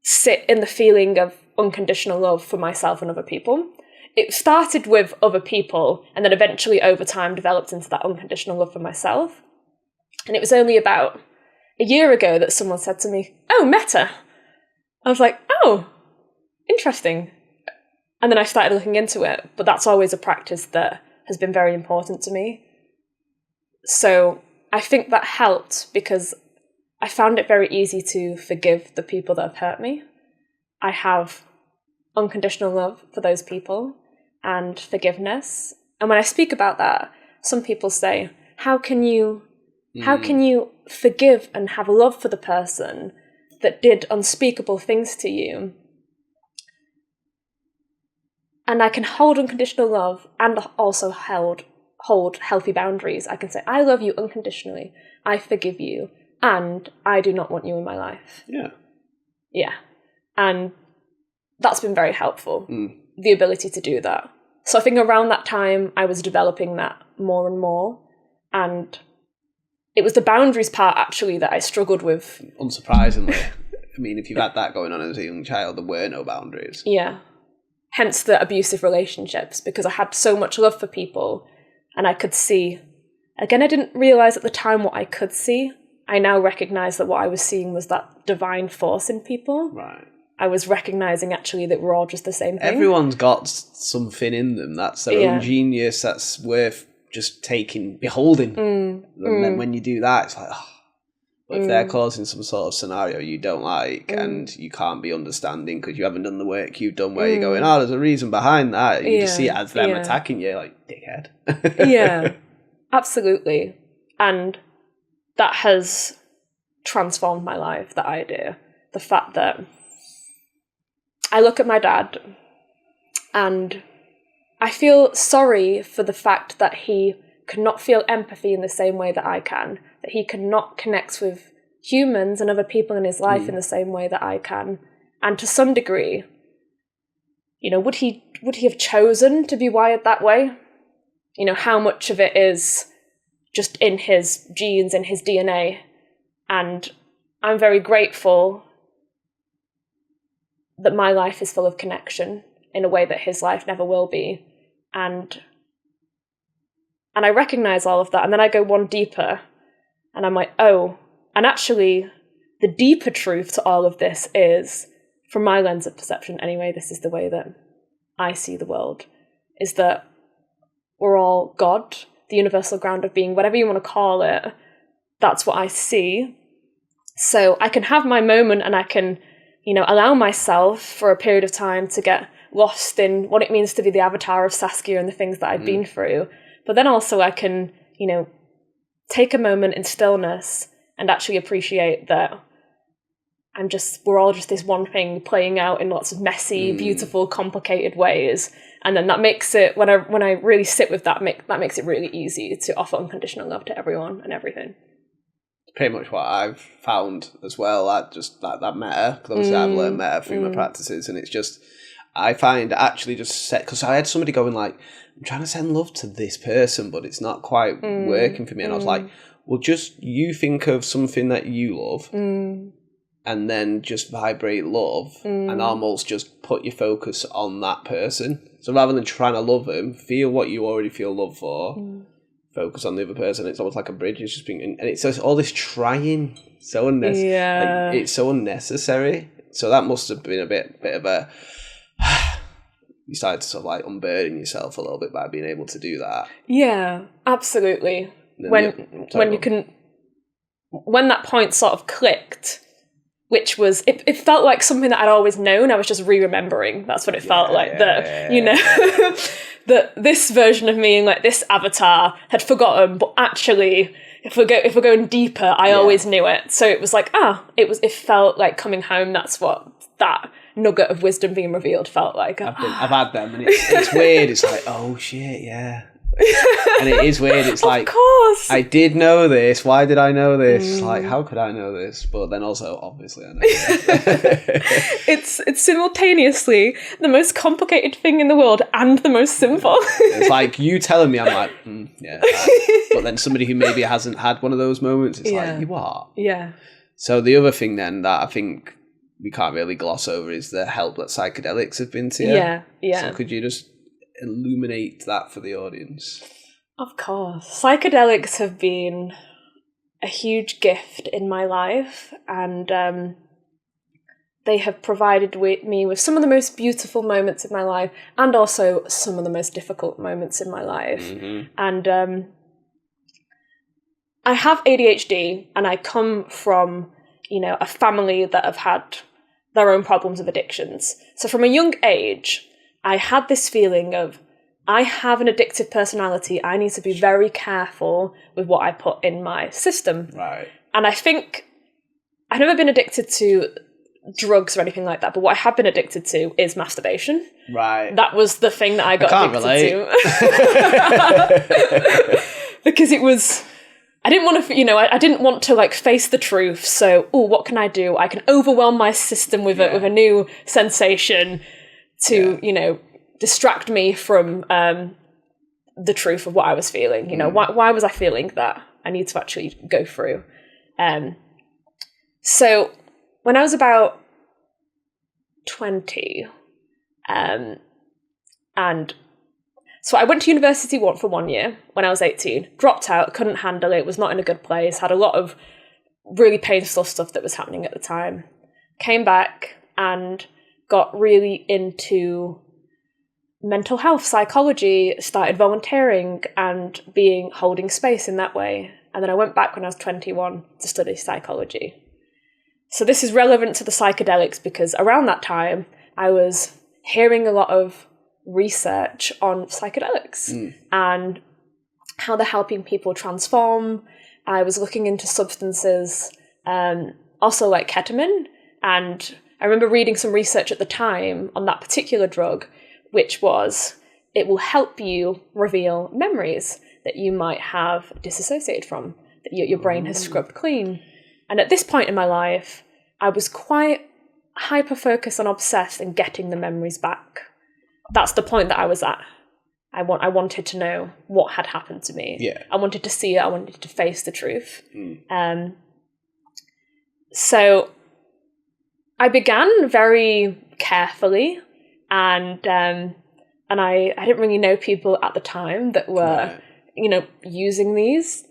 sit in the feeling of unconditional love for myself and other people. It started with other people and then eventually over time developed into that unconditional love for myself. And it was only about a year ago that someone said to me, "Oh, metta." I was like, "Oh, interesting." And then I started looking into it, but that's always a practice that has been very important to me. So I think that helped because I found it very easy to forgive the people that have hurt me. I have unconditional love for those people and forgiveness. And when I speak about that, some people say, how can you forgive and have love for the person that did unspeakable things to you? And I can hold unconditional love and also hold healthy boundaries. I can say, I love you unconditionally. I forgive you. And I do not want you in my life. Yeah. And that's been very helpful, the ability to do that. So I think around that time, I was developing that more and more. And it was the boundaries part, actually, that I struggled with. Unsurprisingly. I mean, if you've had that going on as a young child, there were no boundaries. Yeah. Hence the abusive relationships, because I had so much love for people and I could see. Again, I didn't realise at the time what I could see. I now recognise that what I was seeing was that divine force in people. Right. I was recognising actually that we're all just the same thing. Everyone's got something in them. That's their own genius. That's worth just beholding. And then when you do that, it's like, if they're causing some sort of scenario you don't like and you can't be understanding because you haven't done the work you've done where you're going, there's a reason behind that. You just see it as them attacking you, like, dickhead. Yeah, absolutely. And that has transformed my life, that idea. The fact that I look at my dad and I feel sorry for the fact that he could not feel empathy in the same way that I can, that he could not connect with humans and other people in his life in the same way that I can. And to some degree, you know, would he have chosen to be wired that way? You know, how much of it is just in his genes, in his DNA. And I'm very grateful that my life is full of connection in a way that his life never will be. And I recognize all of that. And then I go one deeper and I'm like, oh, and actually the deeper truth to all of this is, from my lens of perception anyway, this is the way that I see the world, is that we're all God, the universal ground of being, whatever you want to call it. That's what I see. So I can have my moment and I can, you know, allow myself for a period of time to get lost in what it means to be the avatar of Saskia and the things that I've been through. But then also I can, take a moment in stillness and actually appreciate that we're all just this one thing playing out in lots of messy, beautiful, complicated ways. And then that makes it, when I really sit with that, that makes it really easy to offer unconditional love to everyone and everything. Pretty much what I've found as well, that meta, because obviously I've learned meta through my practices, and it's just, I find actually just because I had somebody going like, I'm trying to send love to this person, but it's not quite working for me. And I was like, well, just you think of something that you love, and then just vibrate love, and almost just put your focus on that person. So rather than trying to love them, feel what you already feel love for, focus on the other person. It's almost like a bridge. It's just being, and it's just all this trying, so unnecessary. Yeah. Like, it's so unnecessary. So that must have been a bit of a, you started to sort of like unburden yourself a little bit by being able to do that. Yeah, absolutely. When that point sort of clicked, which was, it felt like something that I'd always known. I was just re-remembering. That's what it felt like. That this version of me, like this avatar, had forgotten. But actually, if we're going deeper, I always knew it. So it was like, it felt like coming home. That's what that nugget of wisdom being revealed felt like. I've had them, and it's weird. It's like, oh shit, yeah. And it is weird. It's like, of course, I did know this. Why did I know this? Like, how could I know this? But then also, obviously, I know it's simultaneously the most complicated thing in the world and the most simple. It's like you telling me, I'm like, yeah. Right. But then somebody who maybe hasn't had one of those moments, it's like, you what? Yeah. So the other thing then that I think we can't really gloss over is the help that psychedelics have been to you. Yeah. So could you just illuminate that for the audience? Of course. Psychedelics have been a huge gift in my life, and they have provided me with some of the most beautiful moments of my life, and also some of the most difficult moments in my life. And I have ADHD, and I come from, a family that have had their own problems with addictions. So from a young age, I had this feeling of, I have an addictive personality. I need to be very careful with what I put in my system. Right. And I think I've never been addicted to drugs or anything like that, but what I have been addicted to is masturbation. Right. That was the thing that I got addicted to. Because it was, I didn't want to, I didn't want to like face the truth. So, what can I do? I can overwhelm my system with a new sensation to, distract me from the truth of what I was feeling. Why was I feeling that? I need to actually go through. So when I was about 20, and so I went to university for 1 year when I was 18, dropped out, couldn't handle it, was not in a good place, had a lot of really painful stuff that was happening at the time. Came back and got really into mental health, psychology, started volunteering and holding space in that way. And then I went back when I was 21 to study psychology. So this is relevant to the psychedelics because around that time I was hearing a lot of research on psychedelics and how they're helping people transform. I was looking into substances, also like ketamine, and I remember reading some research at the time on that particular drug, which was, it will help you reveal memories that you might have disassociated from, that your brain has scrubbed clean. And at this point in my life, I was quite hyper-focused and obsessed in getting the memories back. That's the point that I was at. I wanted to know what had happened to me. Yeah. I wanted to see it. I wanted to face the truth. So I began very carefully, and I didn't really know people at the time that were, using these.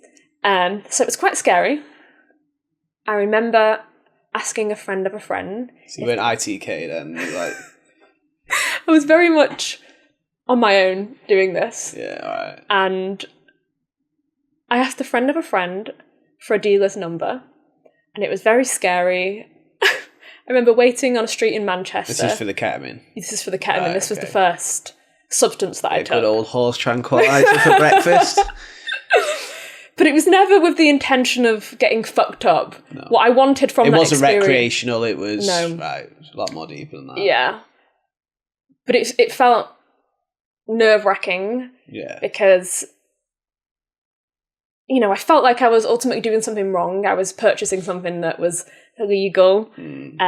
So it was quite scary. I remember asking a friend of a friend. So you went ITK then? Like, I was very much on my own doing this. Yeah, all right. And I asked a friend of a friend for a dealer's number, and it was very scary. I remember waiting on a street in Manchester. This is for the ketamine? This is for the ketamine. Right, this was the first substance that I took. Good old horse tranquilizer for breakfast. But it was never with the intention of getting fucked up. No. What I wanted from that experience... It wasn't recreational, it was... No. Right, it was a lot more deeper than that. Yeah. But it felt nerve-wracking. Yeah. Because, you know, I felt like I was ultimately doing something wrong. I was purchasing something that was illegal. And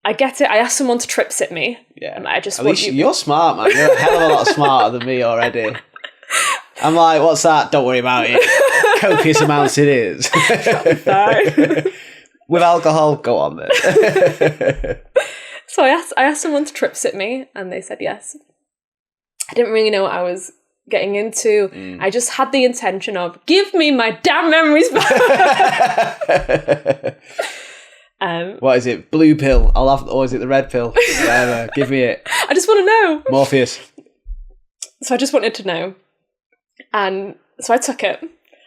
I get it. I asked someone to trip sit me. Yeah. I just At least you're smart, man. You're a hell of a lot smarter than me already. I'm like, what's that? Don't worry about it. Copious amounts it is. With alcohol, go on then. So I asked someone to trip sit me, and they said yes. I didn't really know what I was getting into. I just had the intention of, give me my damn memories back. What is it? Blue pill? Or is it the red pill? Whatever. Give me it. I just want to know. Morpheus. So I just wanted to know. And so I took it.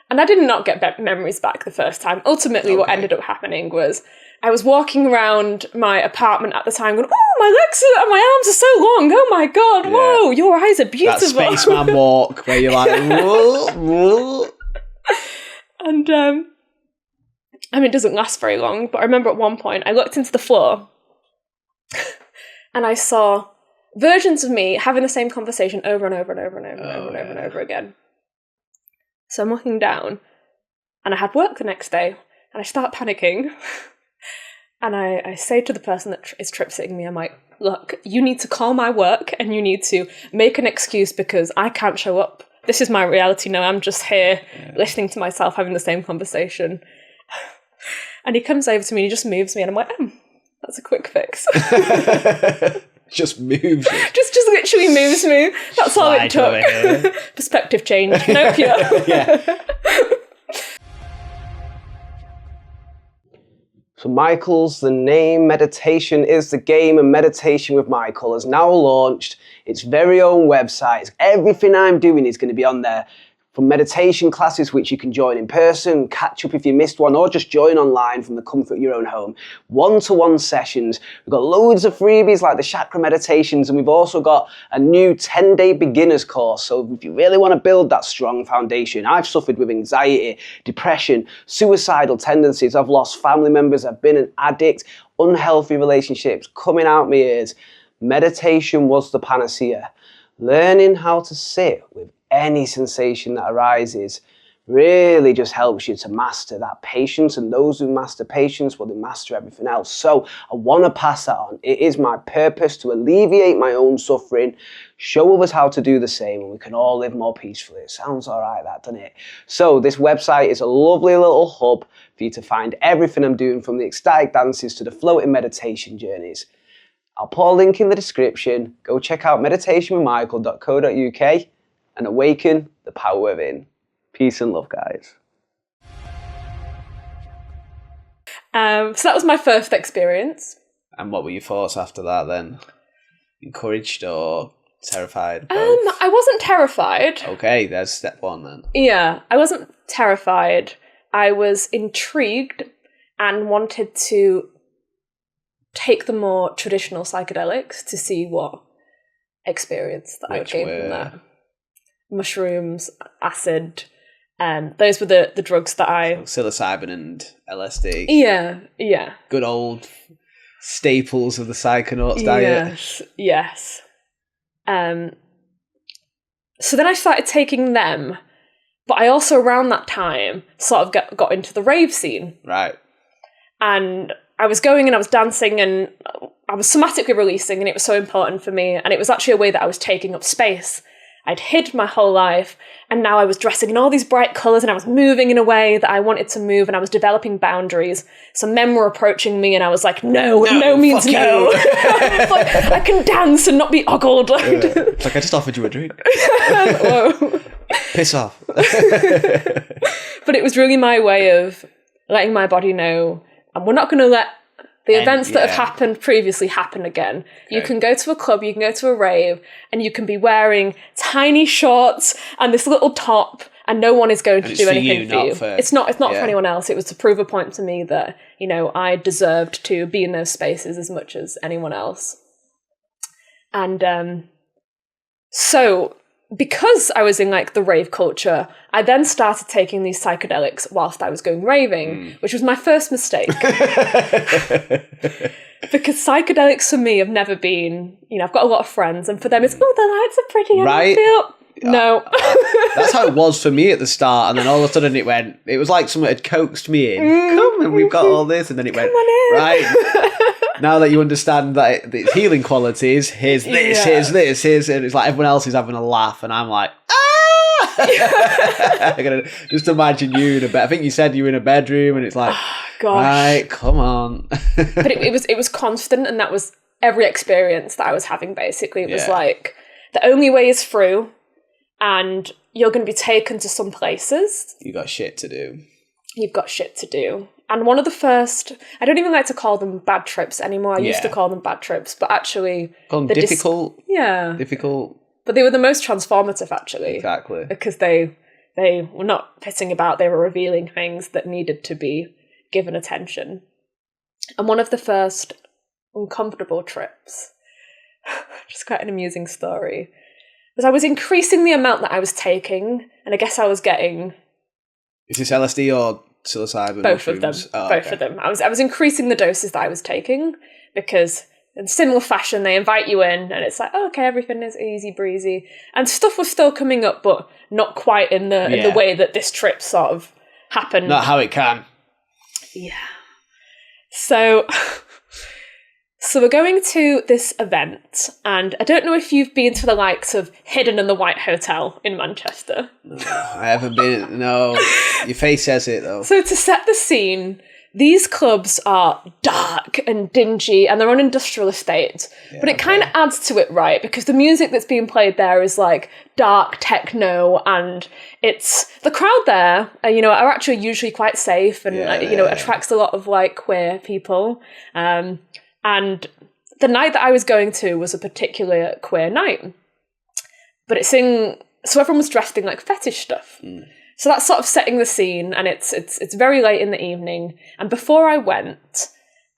And I did not get memories back the first time. Ultimately, what ended up happening was I was walking around my apartment at the time going, oh, my legs and my arms are so long. Oh, my God. Yeah. Whoa, your eyes are beautiful. That spaceman walk where you're like, whoa, whoa. And, I mean, it doesn't last very long, but I remember at one point I looked into the floor and I saw versions of me having the same conversation over and over and over and over and over and over again. So I'm looking down and I had work the next day and I start panicking and I say to the person that is trip sitting me, I'm like, look, you need to call my work and you need to make an excuse because I can't show up. This is my reality now. I'm just here listening to myself having the same conversation. And he comes over to me and he just moves me and I'm like, that's a quick fix. Just moves you. Just literally moves me. That's all it took. Perspective change. Nope, yeah. So Michael's the name, meditation is the game, and Meditation with Michael has now launched its very own website. Everything I'm doing is going to be on there. From meditation classes, which you can join in person, catch up if you missed one, or just join online from the comfort of your own home. One-to-one sessions. We've got loads of freebies like the chakra meditations, and we've also got a new 10-day beginners course. So if you really want to build that strong foundation, I've suffered with anxiety, depression, suicidal tendencies. I've lost family members. I've been an addict, unhealthy relationships, coming out my ears. Meditation was the panacea. Learning how to sit with any sensation that arises really just helps you to master that patience, and those who master patience, well, they master everything else. So I want to pass that on. It is my purpose to alleviate my own suffering, show others how to do the same, and we can all live more peacefully. It sounds all right, that, doesn't it? So this website is a lovely little hub for you to find everything I'm doing, from the ecstatic dances to the floating meditation journeys. I'll put a link in the description. Go check out meditationwithmichael.co.uk and awaken the power within. Peace and love, guys. So that was my first experience. And what were your thoughts after that then? Encouraged or terrified? I wasn't terrified. Okay, there's step one then. Yeah, I wasn't terrified. I was intrigued and wanted to take the more traditional psychedelics to see what experience that I would gain from that. Mushrooms, acid, those were the drugs that So psilocybin and LSD. Yeah. Good old staples of the psychonauts diet. Yes. So then I started taking them, but I also around that time sort of got into the rave scene. Right. And I was going and I was dancing and I was somatically releasing, and it was so important for me, and it was actually a way that I was taking up space. I'd hid my whole life, and now I was dressing in all these bright colours and I was moving in a way that I wanted to move, and I was developing boundaries. Some men were approaching me and I was like, no means no. It's like, I can dance and not be ogled. It's like, I just offered you a drink. Whoa. Piss off. But it was really my way of letting my body know, and we're not going to let the events that have happened previously happen again. Okay. You can go to a club, you can go to a rave, and you can be wearing tiny shorts and this little top, and no one is going to do anything for you. It's not for anyone else. It was to prove a point to me that, I deserved to be in those spaces as much as anyone else. And so because I was in like the rave culture, I then started taking these psychedelics whilst I was going raving, which was my first mistake. Because psychedelics for me have never been, I've got a lot of friends, and for them it's, oh, the lights are pretty, Right. I feel. No. That's how it was for me at the start, and then all of a sudden it was like someone had coaxed me in. Come, and we've got all this, and then it went, right, now that you understand that it's healing qualities, here's this, here's this, and it's like everyone else is having a laugh, and I'm like, I can just imagine you in a bed. I think you said you were in a bedroom, and it's like, gosh. Right, come on. But it was constant, and that was every experience that I was having, basically. It was like, the only way is through, and you're going to be taken to some places. You got shit to do. You've got shit to do. And one of the first, I don't even like to call them bad trips anymore. I used to call them bad trips, but actually... Call them difficult. Difficult. But they were the most transformative, actually. Exactly. Because they were not pissing about, they were revealing things that needed to be given attention. And one of the first uncomfortable trips, just quite an amusing story, was I was increasing the amount that I was taking, and I guess I was getting... Is this LSD or psilocybin? Both of them. Both of them. I was increasing the doses that I was taking, because in similar fashion, they invite you in, and it's like, oh, okay, everything is easy breezy. And stuff was still coming up, but not quite in the way that this trip sort of happened. Not how it can. Yeah. So we're going to this event, and I don't know if you've been to the likes of Hidden and the White Hotel in Manchester. No, I haven't been. No, your face says it though. So to set the scene, these clubs are dark and dingy, and they're on industrial estates. But it kind of adds to it, right? Because the music that's being played there is like dark techno, and it's the crowd there. Are actually usually quite safe, and attracts a lot of like queer people. And the night that I was going to was a particular queer night. But so everyone was dressed in like fetish stuff. So that's sort of setting the scene, and it's very late in the evening. And before I went,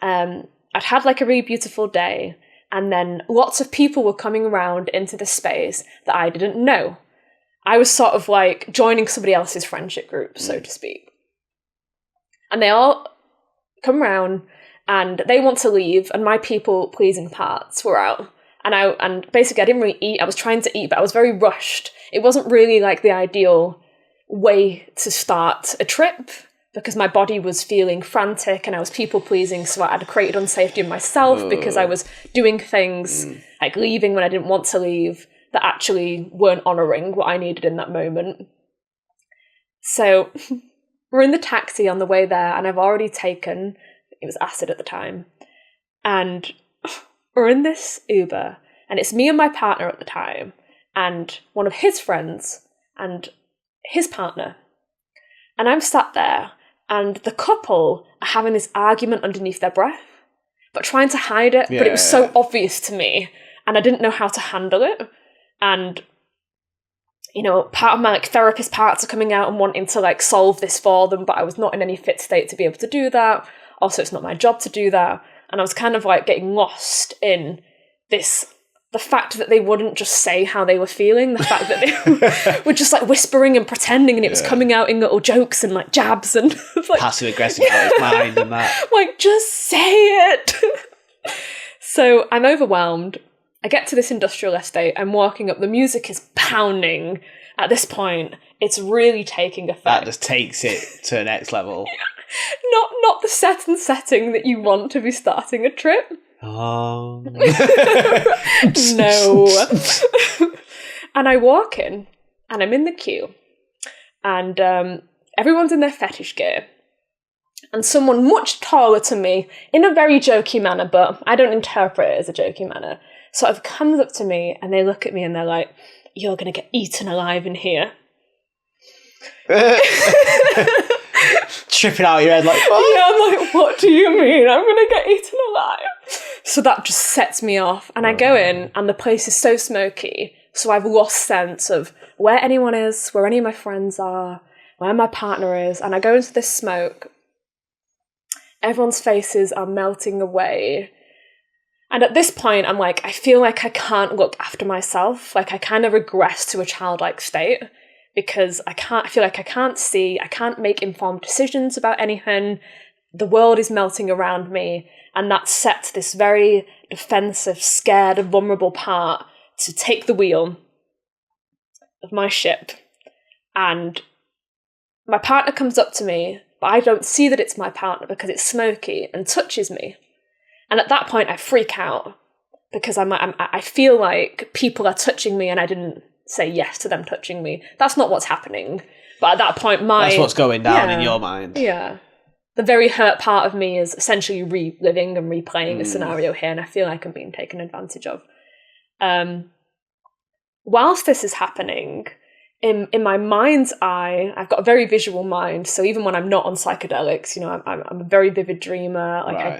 I'd had like a really beautiful day, and then lots of people were coming around into the space that I didn't know. I was sort of like joining somebody else's friendship group, so to speak. And they all come around, and they want to leave, and my people-pleasing parts were out. And basically I didn't really eat. I was trying to eat, but I was very rushed. It wasn't really like the ideal way to start a trip, because my body was feeling frantic and I was people-pleasing, so I had created unsafety in myself because I was doing things like leaving when I didn't want to leave that actually weren't honouring what I needed in that moment. So we're in the taxi on the way there, and I've already taken... It was acid at the time. And we're in this Uber, and it's me and my partner at the time, and one of his friends, and his partner. And I'm sat there, and the couple are having this argument underneath their breath, but trying to hide it. But it was so obvious to me, and I didn't know how to handle it. And, part of my like therapist parts are coming out and wanting to like solve this for them, but I was not in any fit state to be able to do that. Also, it's not my job to do that. And I was kind of like getting lost in the fact that they wouldn't just say how they were feeling, the fact that they were just like whispering and pretending, and it was coming out in little jokes and like jabs and like, passive aggressive on his mind and that. Like, just say it. So I'm overwhelmed. I get to this industrial estate. I'm walking up. The music is pounding. At this point, it's really taking effect. That just takes it to the next level. Not the setting that you want to be starting a trip. Oh. No. And I walk in, and I'm in the queue, and everyone's in their fetish gear. And someone much taller to me, in a very jokey manner, but I don't interpret it as a jokey manner, sort of comes up to me, and they look at me and they're like, "You're going to get eaten alive in here." Tripping out of your head like, what? Yeah, I'm like, what do you mean I'm going to get eaten alive? So that just sets me off. And I go in, and the place is so smoky, so I've lost sense of where anyone is, where any of my friends are, where my partner is. And I go into this smoke. Everyone's faces are melting away. And at this point, I'm like, I feel like I can't look after myself. Like I kind of regress to a childlike state because I feel like I can't see, I can't make informed decisions about anything. The world is melting around me. And that sets this very defensive, scared, and vulnerable part to take the wheel of my ship. And my partner comes up to me, but I don't see that it's my partner because it's smoky, and touches me. And at that point, I freak out because I feel like people are touching me and I didn't say yes to them touching me. That's not what's happening. But at that point, that's what's going down in your mind. Yeah. The very hurt part of me is essentially reliving and replaying a scenario here, and I feel like I'm being taken advantage of. Whilst this is happening, in my mind's eye, I've got a very visual mind. So even when I'm not on psychedelics, I'm a very vivid dreamer. Like I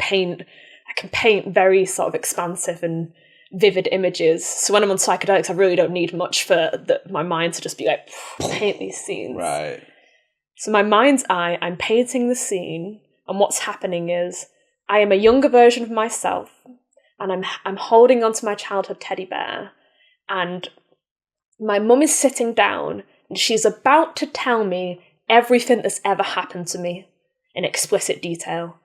can paint very sort of expansive and vivid images. So when I'm on psychedelics, I really don't need much for my mind to just be like, paint these scenes. Right. So my mind's eye, I'm painting the scene, and what's happening is I am a younger version of myself, and I'm holding onto my childhood teddy bear, and my mum is sitting down, and she's about to tell me everything that's ever happened to me in explicit detail.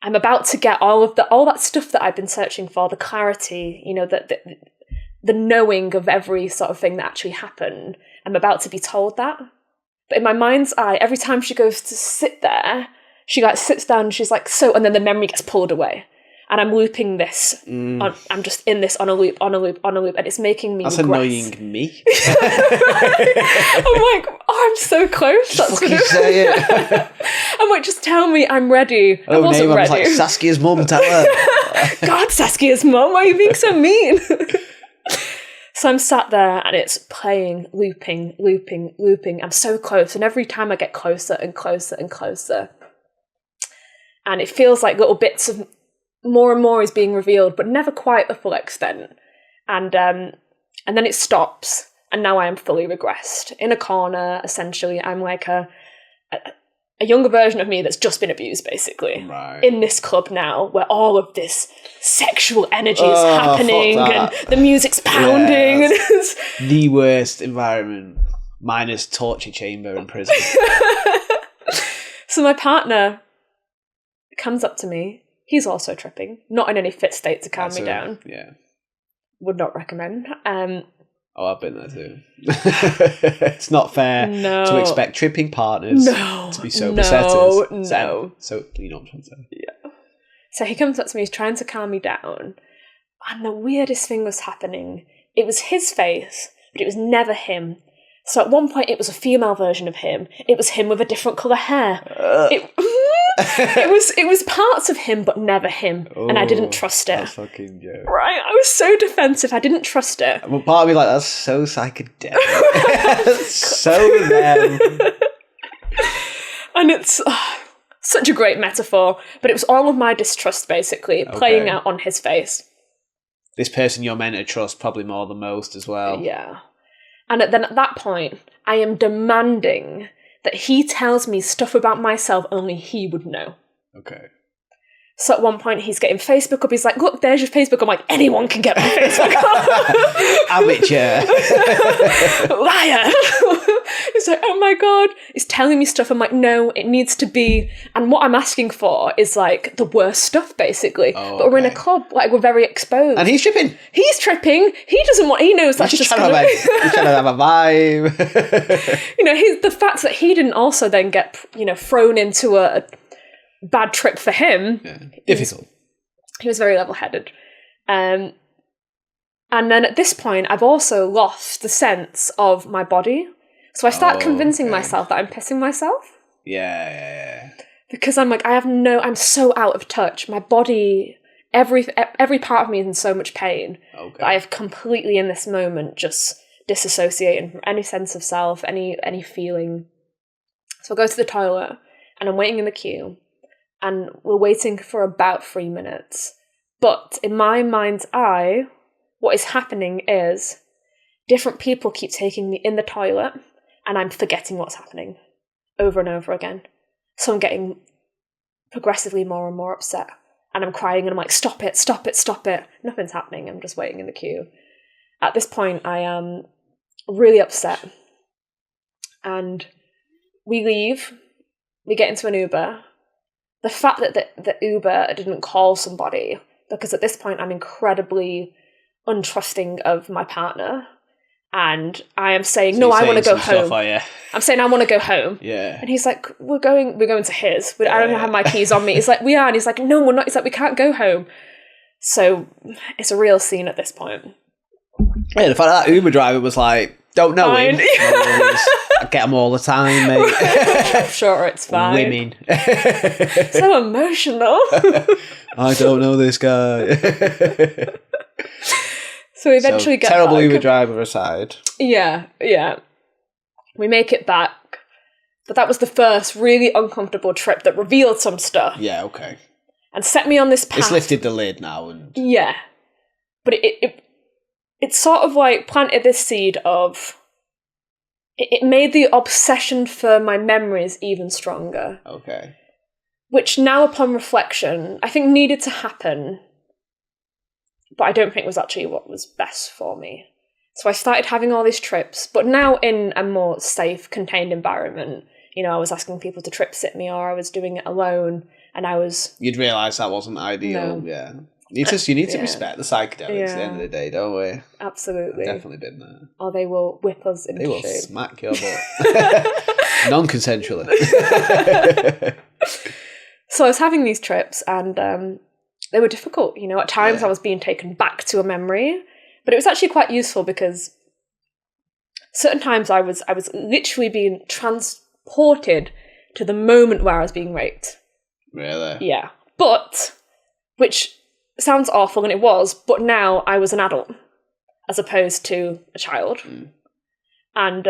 I'm about to get all that stuff that I've been searching for, the clarity, the knowing of every sort of thing that actually happened. I'm about to be told that. But in my mind's eye, every time she goes to sit there, she like sits down and she's like, so, and then the memory gets pulled away. And I'm looping this. I'm just in this on a loop, and it's making me That's regress. Annoying me. I'm like, I'm so close. Just fucking say it. I'm like, just tell me I'm ready. I wasn't ready. I was like, Saskia's mum, tell her. God, Saskia's mum, why are you being so mean? So I'm sat there and it's playing, looping. I'm so close. And every time I get closer and closer and closer. And it feels like little bits of more and more is being revealed, but never quite the full extent. And then it stops. And now I am fully regressed. In a corner, essentially, I'm like a younger version of me that's just been abused, basically. Right. In this club now, where all of this sexual energy is happening and the music's pounding. And it's the worst environment, minus torture chamber and prison. So my partner comes up to me. He's also tripping, not in any fit state to calm me down. Yeah. Would not recommend. I've been there too. It's not fair to expect tripping partners to be sober setters. No. So you know what I'm trying to say. Yeah. So he comes up to me, he's trying to calm me down, and the weirdest thing was happening. It was his face, but it was never him. So at one point it was a female version of him. It was him with a different colour hair. It was parts of him, but never him. And I didn't trust it. That's fucking joke. Right? I was so defensive. I didn't trust it. Well, part of me like, that's so psychedelic. So them. And it's such a great metaphor. But it was all of my distrust, basically, playing out on his face. This person you're meant to trust probably more than most as well. Yeah. And then at that point, I am demanding that he tells me stuff about myself only he would know. Okay. So at one point, he's getting Facebook up. He's like, look, there's your Facebook. I'm like, anyone can get my Facebook up. Amateur. Liar. He's like, oh my God. He's telling me stuff. I'm like, no, it needs to be. And what I'm asking for is like the worst stuff, basically. But we're in a club. Like, we're very exposed. And he's tripping. He's tripping. He doesn't want, he knows that's he's just trying to have a vibe. The fact that he didn't also then get, thrown into a bad trip for him. Yeah. Difficult. He was very level-headed. And then at this point, I've also lost the sense of my body. So I start convincing myself that I'm pissing myself. Yeah. Because I'm like, I'm so out of touch. My body, every part of me is in so much pain. That I have completely in this moment just disassociated from any sense of self, any feeling. So I go to the toilet and I'm waiting in the queue. And we're waiting for about 3 minutes. But in my mind's eye, what is happening is different people keep taking me in the toilet and I'm forgetting what's happening over and over again. So I'm getting progressively more and more upset. and I'm crying and I'm like, stop it, stop it, stop it. Nothing's happening. I'm just waiting in the queue. At this point, I am really upset. And we leave. We get into an Uber. The fact that the Uber didn't call somebody, because at this point I'm incredibly untrusting of my partner. And I am saying, no, I want to go home. Stuff, I'm saying I want to go home. Yeah. And he's like, we're going to his. I don't have my keys on me. He's like, we are. And he's like, no, we're not. He's like, we can't go home. So it's a real scene at this point. Yeah, the fact that Uber driver was like, don't know him. I get them all the time, mate. I'm sure it's fine. Women. So emotional. I don't know this guy. So we eventually get terrible back. Uber driver aside. Yeah. We make it back. But that was the first really uncomfortable trip that revealed some stuff. Yeah, okay. And set me on this path. It's lifted the lid now. And yeah. But it sort of like planted this seed of... It made the obsession for my memories even stronger. Okay. Which now, upon reflection, I think needed to happen, but I don't think was actually what was best for me. So I started having all these trips, but now in a more safe, contained environment. You know, I was asking people to trip sit me, or I was doing it alone, and I was... You'd realise that wasn't ideal, yeah. You need to respect the psychedelics at the end of the day, don't we? Absolutely. I've definitely been there. Or they will whip us into shape. They will smack your butt. Non-consensually. So I was having these trips and they were difficult. You know, at times I was being taken back to a memory, but it was actually quite useful because certain times I was literally being transported to the moment where I was being raped. Really? Yeah. But, which... sounds awful, and it was, but now I was an adult as opposed to a child. And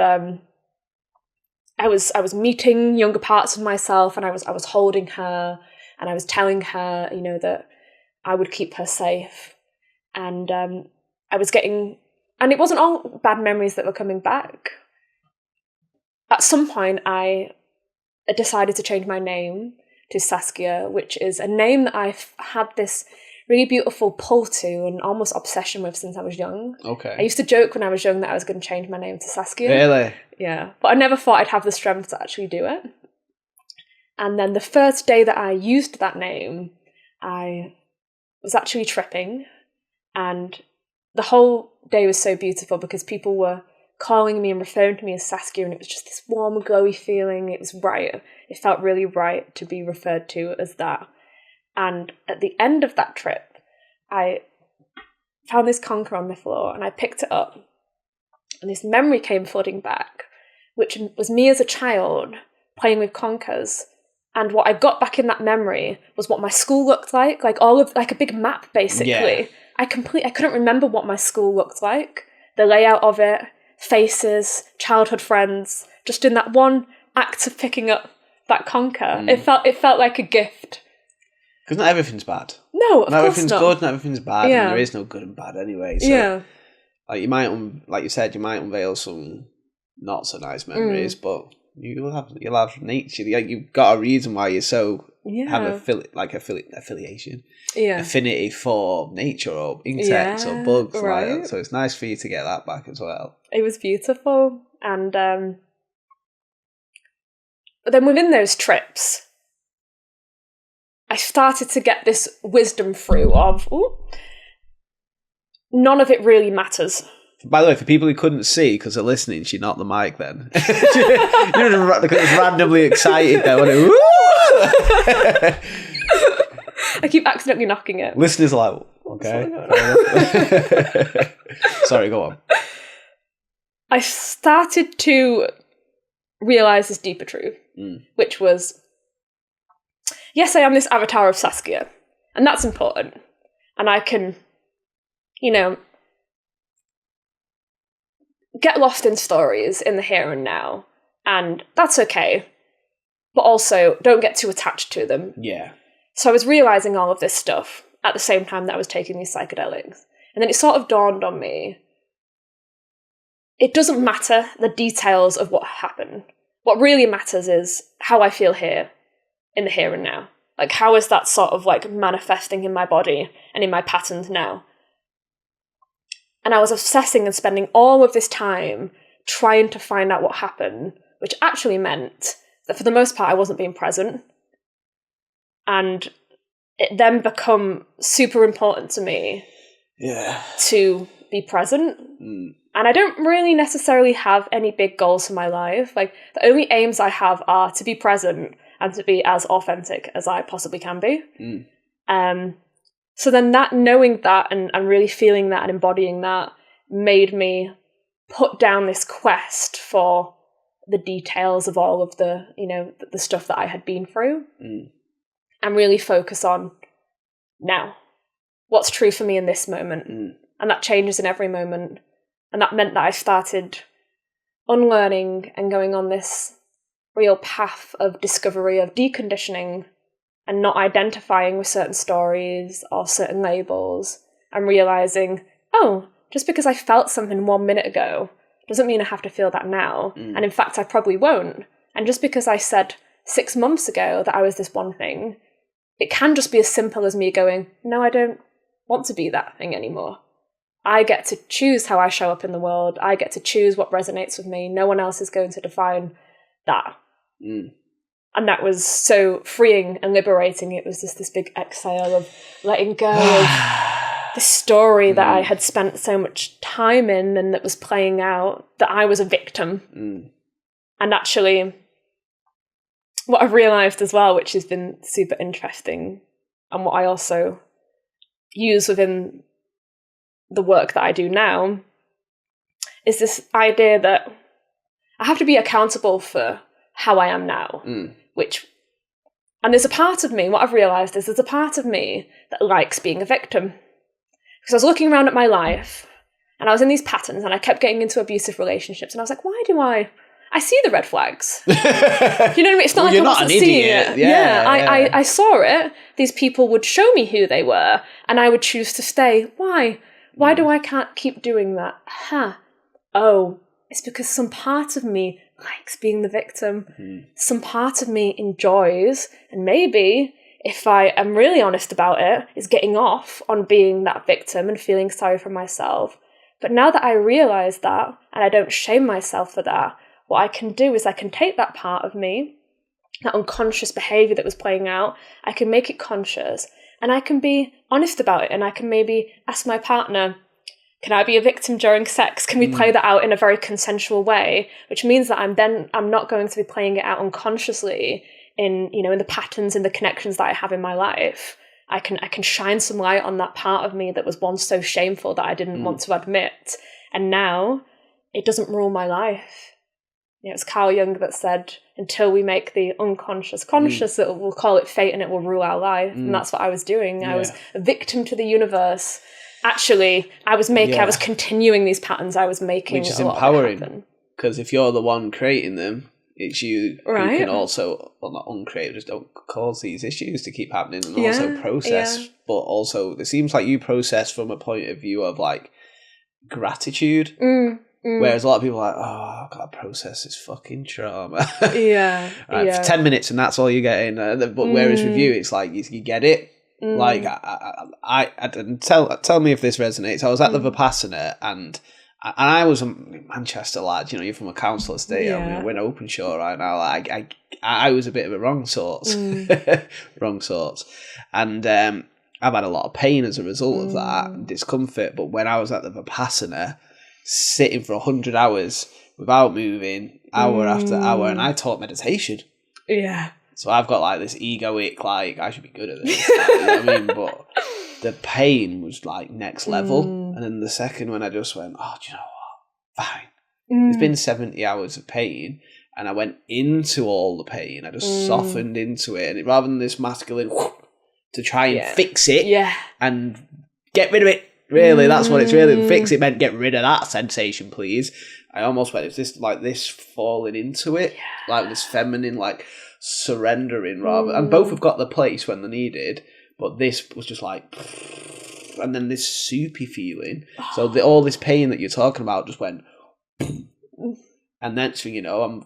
I was meeting younger parts of myself, and I was holding her, and I was telling her, you know, that I would keep her safe. And I was getting, and it wasn't all bad memories that were coming back. At some point I decided to change my name to Saskia, which is a name that I've had this really beautiful pull to and almost obsession with since I was young. Okay. I used to joke when I was young that I was going to change my name to Saskia. Really? Yeah. But I never thought I'd have the strength to actually do it. And then the first day that I used that name, I was actually tripping. And the whole day was so beautiful because people were calling me and referring to me as Saskia, and it was just this warm, glowy feeling. It was right. It felt really right to be referred to as that. And at the end of that trip, I found this conker on the floor and I picked it up. And this memory came flooding back, which was me as a child playing with conkers. And what I got back in that memory was what my school looked like a big map, basically. Yeah. I couldn't remember what my school looked like, the layout of it, faces, childhood friends, just in that one act of picking up that conker. It felt like a gift. Because not everything's bad. No, of course not. Not everything's good, not everything's bad, Yeah. and there is no good and bad anyway. So, like you might, like you said, you might unveil some not so nice memories, but you'll have nature. You've got a reason why you have affiliation, affinity for nature or insects or bugs, right. Like that. So it's nice for you to get that back as well. It was beautiful, and but then within those trips, I started to get this wisdom through of, none of it really matters. By the way, for people who couldn't see, because they're listening, she knocked the mic then. You're just randomly excited there. I keep accidentally knocking it. Listeners are like, okay. Sorry, go on. I started to realise this deeper truth, which was, yes, I am this avatar of Saskia, and that's important. And I can, get lost in stories in the here and now, and that's okay. But also, don't get too attached to them. Yeah. So I was realising all of this stuff at the same time that I was taking these psychedelics. And then it sort of dawned on me, it doesn't matter the details of what happened. What really matters is how I feel here, in the here and now. Like, how is that sort of like manifesting in my body and in my patterns now? And I was obsessing and spending all of this time trying to find out what happened, which actually meant that for the most part I wasn't being present. And it then become super important to me to be present. And I don't really necessarily have any big goals for my life. Like, the only aims I have are to be present and to be as authentic as I possibly can be. So then that, knowing that and really feeling that and embodying that made me put down this quest for the details of all of the, you know, the stuff that I had been through, and really focus on now, what's true for me in this moment. And that changes in every moment. And that meant that I started unlearning and going on this real path of discovery, of deconditioning, and not identifying with certain stories or certain labels, and realizing, oh, just because I felt something 1 minute ago doesn't mean I have to feel that now. And in fact, I probably won't. And just because I said 6 months ago that I was this one thing, it can just be as simple as me going, no, I don't want to be that thing anymore. I get to choose how I show up in the world. I get to choose what resonates with me. No one else is going to define that. And that was so freeing and liberating. It was just this big exhale of letting go of the story that I had spent so much time in and that was playing out, that I was a victim. And actually, what I've realised as well, which has been super interesting, and what I also use within the work that I do now, is this idea that I have to be accountable for how I am now. And there's a part of me, what I've realised is there's a part of me that likes being a victim. Because I was looking around at my life and I was in these patterns and I kept getting into abusive relationships and I was like, why do I see the red flags. You know what I mean? It's not like I wasn't seeing it. I saw it. These people would show me who they were and I would choose to stay. Why? Why do I can't keep doing that? Oh, it's because some part of me likes being the victim. Some part of me enjoys, and maybe if I am really honest about it, is getting off on being that victim and feeling sorry for myself. But now that I realise that, and I don't shame myself for that, what I can do is I can take that part of me, that unconscious behaviour that was playing out, I can make it conscious, and I can be honest about it, and I can maybe ask my partner, can I be a victim during sex? Can we play that out in a very consensual way? Which means that I'm not going to be playing it out unconsciously in the patterns and the connections that I have in my life. I can shine some light on that part of me that was once so shameful that I didn't want to admit. And now it doesn't rule my life. It's Carl Jung that said, until we make the unconscious conscious, we'll call it fate and it will rule our life. And that's what I was doing. I was a victim to the universe. Actually, I was continuing these patterns I was making. Which is empowering, because if you're the one creating them, it's you who can also, well, not uncreate, just don't cause these issues to keep happening and also process. But also, it seems like you process from a point of view of like gratitude. Whereas a lot of people are like, oh, I've got to process this fucking trauma. For 10 minutes and that's all you're getting. But whereas with you, it's like you get it. Like, I tell me if this resonates. I was at the Vipassana and I was a Manchester lad, you're from a council estate. We're in Openshaw right now. Like, I was a bit of a wrong sorts. And I've had a lot of pain as a result of that, and discomfort. But when I was at the Vipassana, sitting for 100 hours without moving, hour after hour, and I taught meditation. So I've got like this egoic, like, I should be good at this. Like, you know what I mean? But the pain was like next level. And then the second when I just went, oh, do you know what? Fine. It's been 70 hours of pain. And I went into all the pain. I just softened into it. And rather than this masculine to try and fix it and get rid of it. Really, that's what it's really. Fix it meant get rid of that sensation, please. I almost went, is this like this falling into it? Like this feminine, like surrendering rather. And both have got the place when they're needed. But this was just like, and then this soupy feeling. So all this pain that you're talking about just went, and next thing you know, I'm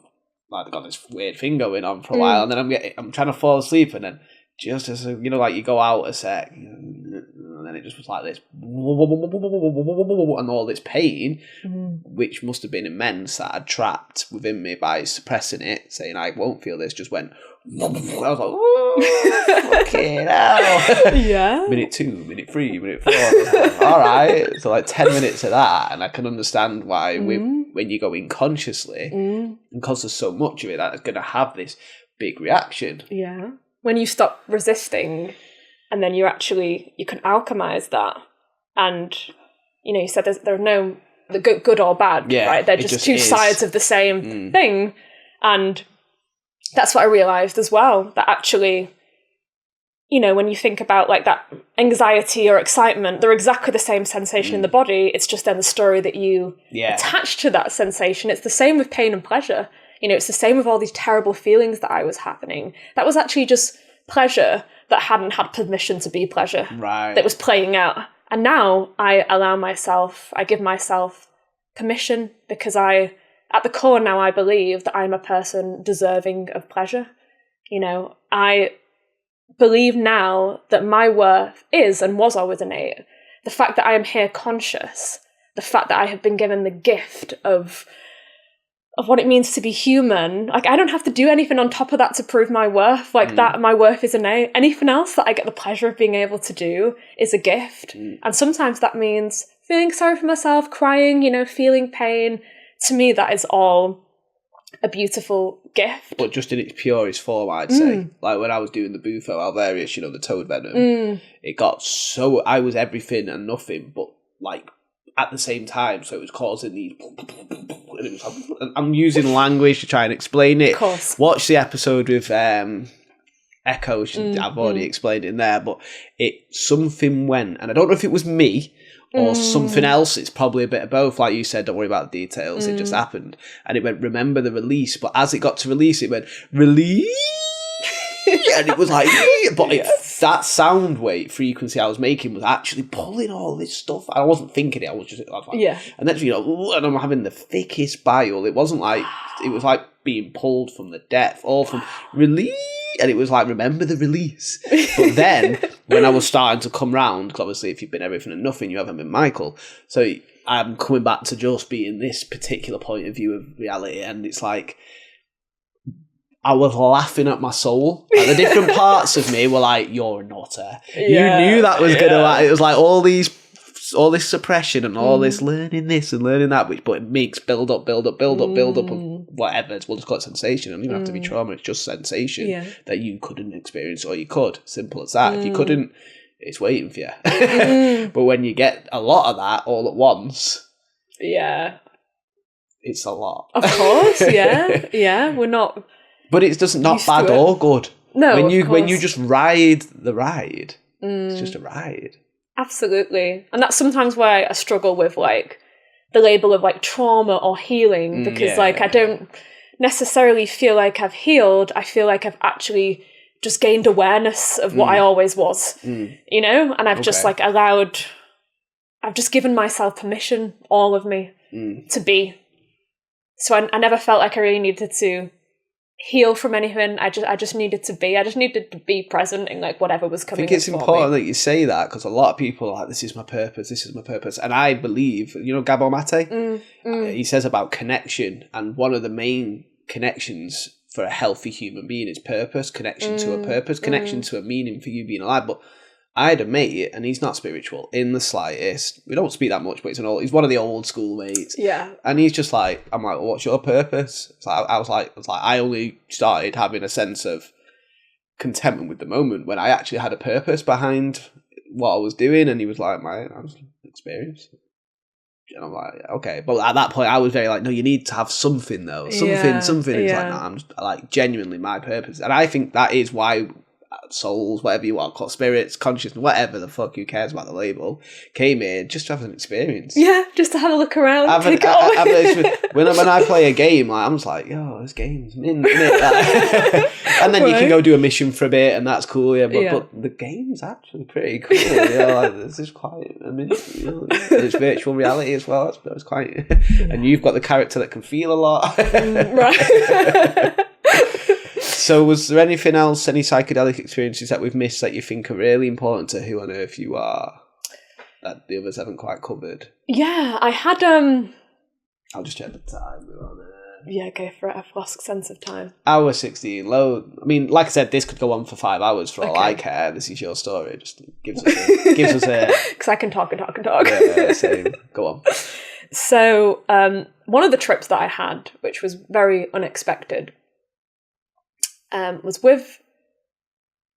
like got this weird thing going on for a while, and then I'm trying to fall asleep, and then just as you know, like you go out a sec, and then it just was like this, and all this pain, which must have been immense, that I'd trapped within me by suppressing it, saying I won't feel this, just went. I was like, fucking hell. Yeah. Minute 2, minute 3, minute 4. I was like, all right. So like 10 minutes of that, and I can understand why when you go in consciously, and because there's so much of it, that's going to have this big reaction. Yeah. When you stop resisting, and then you can alchemize that, and you said there are no the good or bad, right? They're just two sides of the same thing, and that's what I realised as well, that actually, when you think about like that anxiety or excitement, they're exactly the same sensation in the body. It's just then the story that you attach to that sensation. It's the same with pain and pleasure. It's the same with all these terrible feelings that I was having. That was actually just pleasure that hadn't had permission to be pleasure. Right. That was playing out. And now I give myself permission, because at the core now, I believe that I'm a person deserving of pleasure. I believe now that my worth is and was always innate. The fact that I am here conscious, the fact that I have been given the gift of what it means to be human. Like, I don't have to do anything on top of that to prove my worth. Like that, my worth is innate. Anything else that I get the pleasure of being able to do is a gift. And sometimes that means feeling sorry for myself, crying, feeling pain. To me, that is all a beautiful gift. But just in its purest form, I'd say. Like when I was doing the Bufo alvarius, the toad venom, it got so... I was everything and nothing, but like at the same time. So it was causing these... And it was like, I'm using language to try and explain it. Of course. Watch the episode with Echo. I've already explained it in there, but something went. And I don't know if it was me or something else. It's probably a bit of both. Like you said, don't worry about the details. It just happened. And it went, remember the release. But as it got to release, it went, release. And it was like, but that sound wave frequency I was making was actually pulling all this stuff. I wasn't thinking it. I was like, and then, and I'm having the thickest bile. It wasn't like, it was like being pulled from the depth or from release. And it was like, remember the release. But then when I was starting to come round, because obviously if you've been everything and nothing, you haven't been Michael. So I'm coming back to just being this particular point of view of reality. And it's like, I was laughing at my soul. Like the different parts of me were like, you're a nutter. You knew that was going to, it was like all this suppression and all this learning this and learning that, but it makes build up of whatever. We'll just call it sensation. It doesn't even have to be trauma. It's just sensation that you couldn't experience, or you could. Simple as that. If you couldn't, it's waiting for you. But when you get a lot of that all at once, it's a lot. Of course, we're not. But it's just not bad or good. No, when you just ride the ride, it's just a ride. Absolutely. And that's sometimes why I struggle with like the label of like trauma or healing, because I don't necessarily feel like I've healed. I feel like I've actually just gained awareness of what I always was, and I've just like I've just given myself permission, all of me, to be. So I never felt like I really needed to heal from anything. I just needed to be. I just needed to be present in like whatever was coming. I think it's important that you say that, because a lot of people are like, this is my purpose. And I believe, Gabor Mate, he says about connection, and one of the main connections for a healthy human being is purpose, connection to a purpose, connection to a meaning for you being alive. But I had a mate, and he's not spiritual in the slightest. We don't speak that much, but he's one of the old school mates. Yeah. And he's just like, I'm like, well, what's your purpose? So I was like, I only started having a sense of contentment with the moment when I actually had a purpose behind what I was doing. And he was like, I was experienced. And I'm like, okay. But at that point, I was very like, no, you need to have something though. Something. It's like, no, I'm just like genuinely my purpose. And I think that is why souls, whatever you want to call spirits, consciousness, whatever the fuck, who cares about the label, came in just to have an experience. Yeah, just to have a look around. When I play a game, like, I'm just like, yo, this game's mint, isn't it? Like, and then you can go do a mission for a bit, and that's cool, but the game's actually pretty cool. Like, this is quite, it's virtual reality as well. It's quite, and you've got the character that can feel a lot. Right. So was there anything else, any psychedelic experiences that we've missed that you think are really important to who on earth you are that the others haven't quite covered? Yeah, I had... I'll just check the time. We're on Yeah, go for it. I've lost sense of time. Hour 16. Low. I mean, like I said, this could go on for 5 hours for all I care. This is your story. Just gives us a... Because I can talk and talk and talk. Yeah, same. Go on. So, one of the trips that I had, which was very unexpected, was with...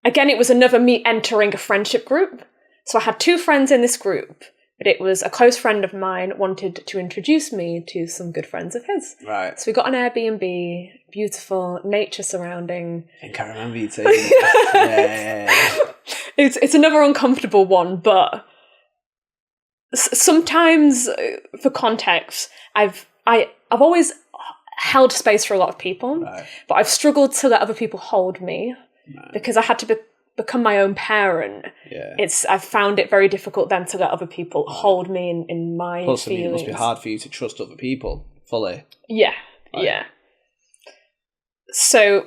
Again, it was another me entering a friendship group. So I had 2 friends in this group. But it was a close friend of mine wanted to introduce me to some good friends of his. Right. So we got an Airbnb, beautiful nature surrounding. I think I remember you taking it. Yeah. It's another uncomfortable one, but sometimes, for context, I've always held space for a lot of people, Right. but I've struggled to let other people hold me because I had to become my own parent. Yeah. I've found it very difficult then to let other people hold me in my Plus, I mean, it feelings. must be hard for you to trust other people fully. Yeah, Right. yeah. So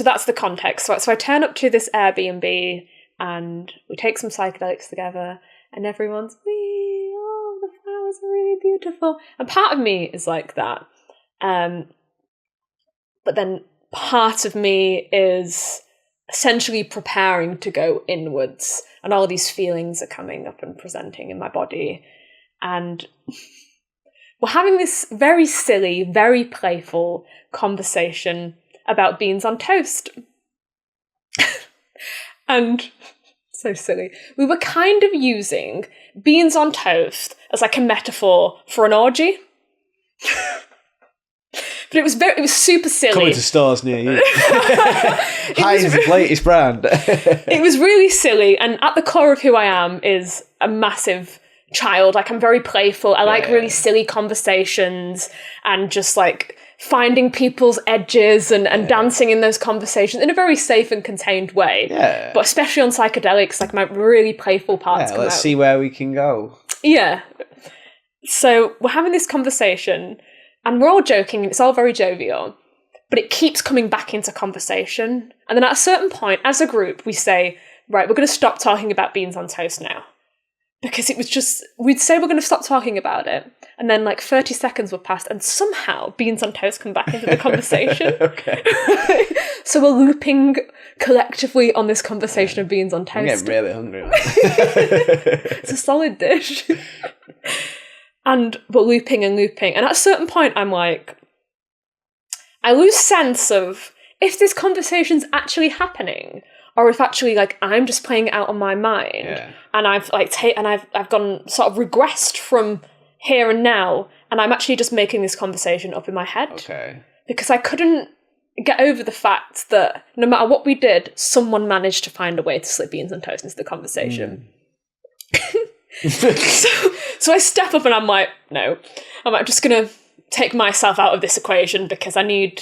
that's the context. So I turn up to this Airbnb and we take some psychedelics together and everyone's, oh, the flowers are really beautiful. And part of me is like that. But then part of me is essentially preparing to go inwards, and all these feelings are coming up and presenting in my body. And we're having this very silly, very playful conversation about beans on toast. And so silly. We were kind of using beans on toast as like a metaphor for an orgy. But it was super silly. Coming to stores near you. Heinz latest brand. It was really silly, and at the core of who I am is a massive child. Like, I'm very playful. I like really silly conversations and just like finding people's edges and dancing in those conversations in a very safe and contained way. Yeah. But especially on psychedelics, like my really playful parts come let's out. see where we can go. Yeah. So we're having this conversation and we're all joking and it's all very jovial, but it keeps coming back into conversation. And then at a certain point, as a group, we say, right, we're going to stop talking about beans on toast now. Because it was just, we'd say we're going to stop talking about it. And then like 30 seconds would pass and somehow beans on toast come back into the conversation. Okay. So we're looping collectively on this conversation of beans on toast. I'm getting really hungry. It's a solid dish. And we're looping and looping. And at a certain point, I'm like, I lose sense of if this conversation's actually happening or if actually like I'm just playing it out on my mind. Yeah. And I've like I've gone sort of regressed from here and now, and I'm actually just making this conversation up in my head. Okay. Because I couldn't get over the fact that no matter what we did, someone managed to find a way to slip beans and toast into the conversation. So I step up and I'm like, no, I'm just gonna take myself out of this equation because I need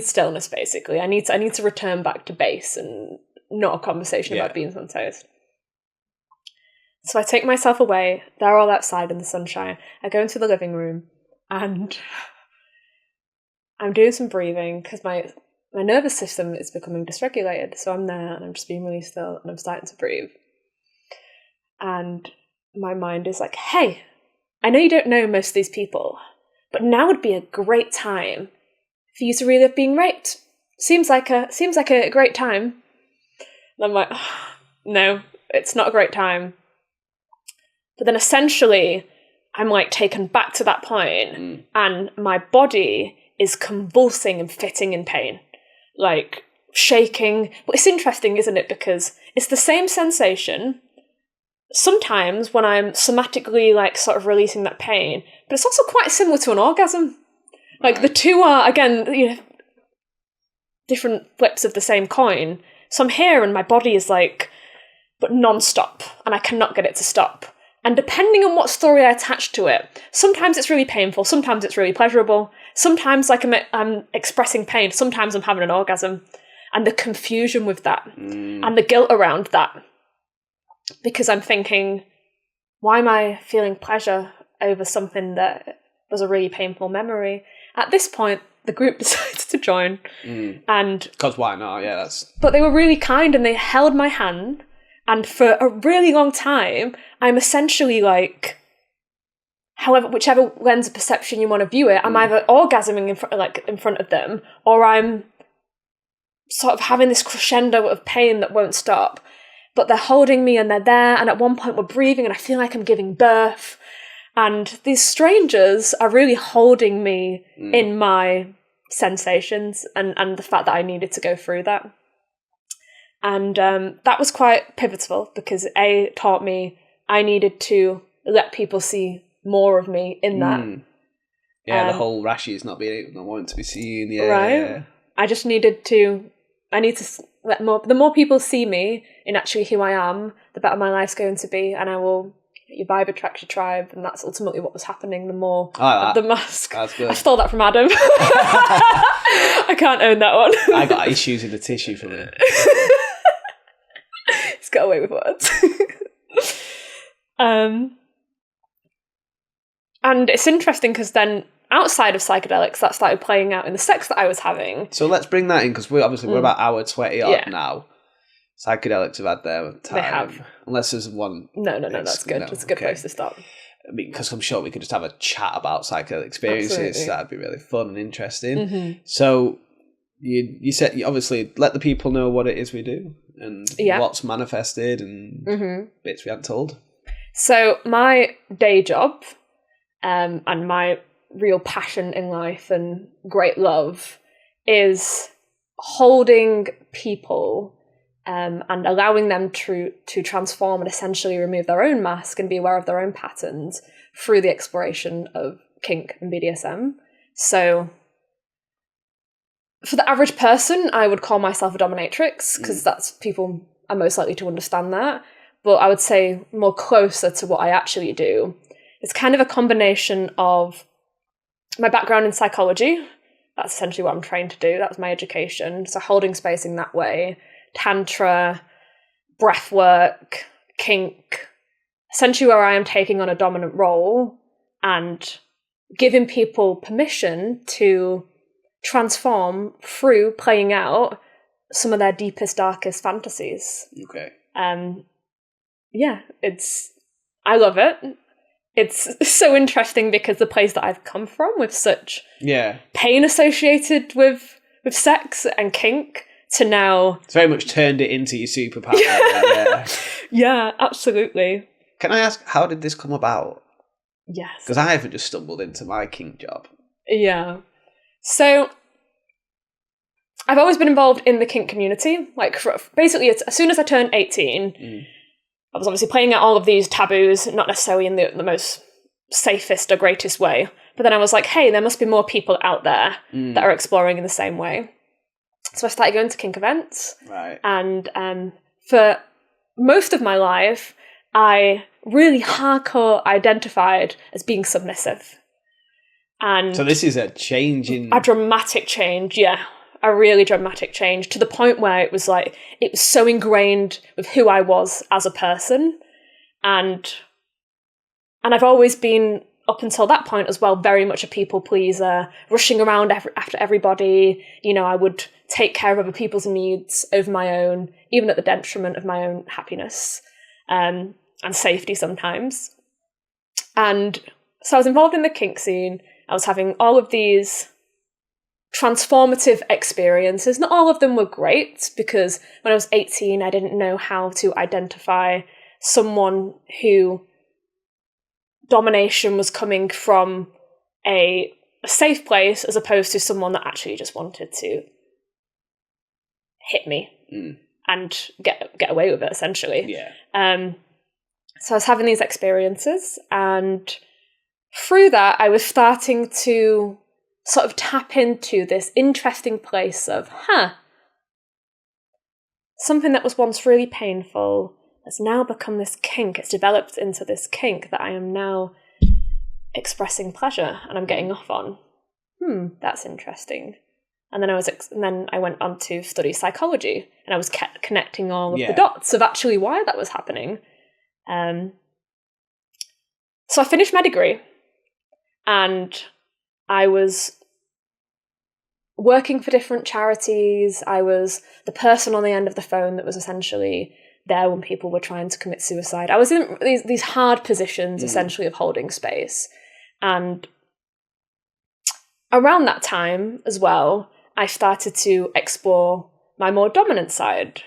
stillness. Basically, I need to return back to base and not a conversation about beans on toast. So I take myself away. They're all outside in the sunshine. I go into the living room and I'm doing some breathing because my nervous system is becoming dysregulated. So I'm there and I'm just being really still and I'm starting to breathe. And my mind is like, hey, I know you don't know most of these people, but now would be a great time for you to relive being raped. Seems like a great time. And I'm like, oh, no, it's not a great time. But then essentially, I'm like taken back to that point, and my body is convulsing and fitting in pain, like shaking. But it's interesting, isn't it? Because it's the same sensation sometimes when I'm somatically like sort of releasing that pain, but it's also quite similar to an orgasm. Like the two are, again, different flips of the same coin. So I'm here and my body is like, but non-stop, and I cannot get it to stop. And depending on what story I attach to it, sometimes it's really painful, sometimes it's really pleasurable, sometimes like I'm expressing pain, sometimes I'm having an orgasm. And the confusion with that and the guilt around that. Because I'm thinking, why am I feeling pleasure over something that was a really painful memory? At this point, the group decides to join. And because why not? Yeah, but they were really kind and they held my hand. And for a really long time, I'm essentially like, whichever lens of perception you want to view it, I'm either orgasming in front of them, or I'm sort of having this crescendo of pain that won't stop. But they're holding me and they're there, and at one point we're breathing and I feel like I'm giving birth. And these strangers are really holding me in my sensations and the fact that I needed to go through that. And that was quite pivotal because A, taught me I needed to let people see more of me in that. Yeah, the whole rashes not wanting to be seen. Yeah, right. Yeah. I just needed to. I need to let the more people see me in actually who I am, the better my life's going to be, and I will. Your vibe attracts your tribe, and that's ultimately what was happening. The more the mask. That's good. I stole that from Adam. I can't own that one. I got issues in the tissue from it. He's got away with words. And it's interesting because then outside of psychedelics, that started playing out in the sex that I was having. So let's bring that in because we're about hour 20 odd now. Psychedelics have had their time. They have. Unless there's one. No, that's good. That's a good place to start. I mean, because I'm sure we could just have a chat about psychedelic experiences. Absolutely. That'd be really fun and interesting. So you said you obviously let the people know what it is we do and what's manifested and bits we haven't told. So my day job and my real passion in life and great love is holding people and allowing them to transform and essentially remove their own mask and be aware of their own patterns through the exploration of kink and BDSM. So for the average person, I would call myself a dominatrix because that's people are most likely to understand that. But I would say more closer to what I actually do. It's kind of a combination of my background in psychology. That's essentially what I'm trained to do. That was my education. So holding space in that way. Tantra, breathwork, kink. Essentially where I am taking on a dominant role and giving people permission to transform through playing out some of their deepest, darkest fantasies. Okay. I love it. It's so interesting because the place that I've come from with such pain associated with sex and kink to now... It's very much turned it into your superpower. Yeah, absolutely. Can I ask, how did this come about? Yes. Because I haven't just stumbled into my kink job. Yeah. So I've always been involved in the kink community. Like basically, as soon as I turned 18... I was obviously playing out all of these taboos, not necessarily in the most safest or greatest way. But then I was like, hey, there must be more people out there that are exploring in the same way. So I started going to kink events. Right. And for most of my life, I really hardcore identified as being submissive. And so this is a change in... A dramatic change, yeah. A really dramatic change to the point where it was so ingrained with who I was as a person. And I've always been, up until that point as well, very much a people pleaser, rushing around after everybody. You know, I would take care of other people's needs over my own, even at the detriment of my own happiness and safety sometimes. And so I was involved in the kink scene. I was having all of these transformative experiences. Not all of them were great because when I was 18, I didn't know how to identify someone who domination was coming from a safe place as opposed to someone that actually just wanted to hit me and get away with it, essentially. Yeah. So I was having these experiences, and through that, I was starting to sort of tap into this interesting place of, something that was once really painful has now become this kink. It's developed into this kink that I am now expressing pleasure and I'm getting off on. That's interesting. And then I went on to study psychology, and I was connecting all of the dots of actually why that was happening. So I finished my degree, and I was working for different charities. I was the person on the end of the phone that was essentially there when people were trying to commit suicide. I was in these hard positions, essentially, of holding space. And around that time as well, I started to explore my more dominant side,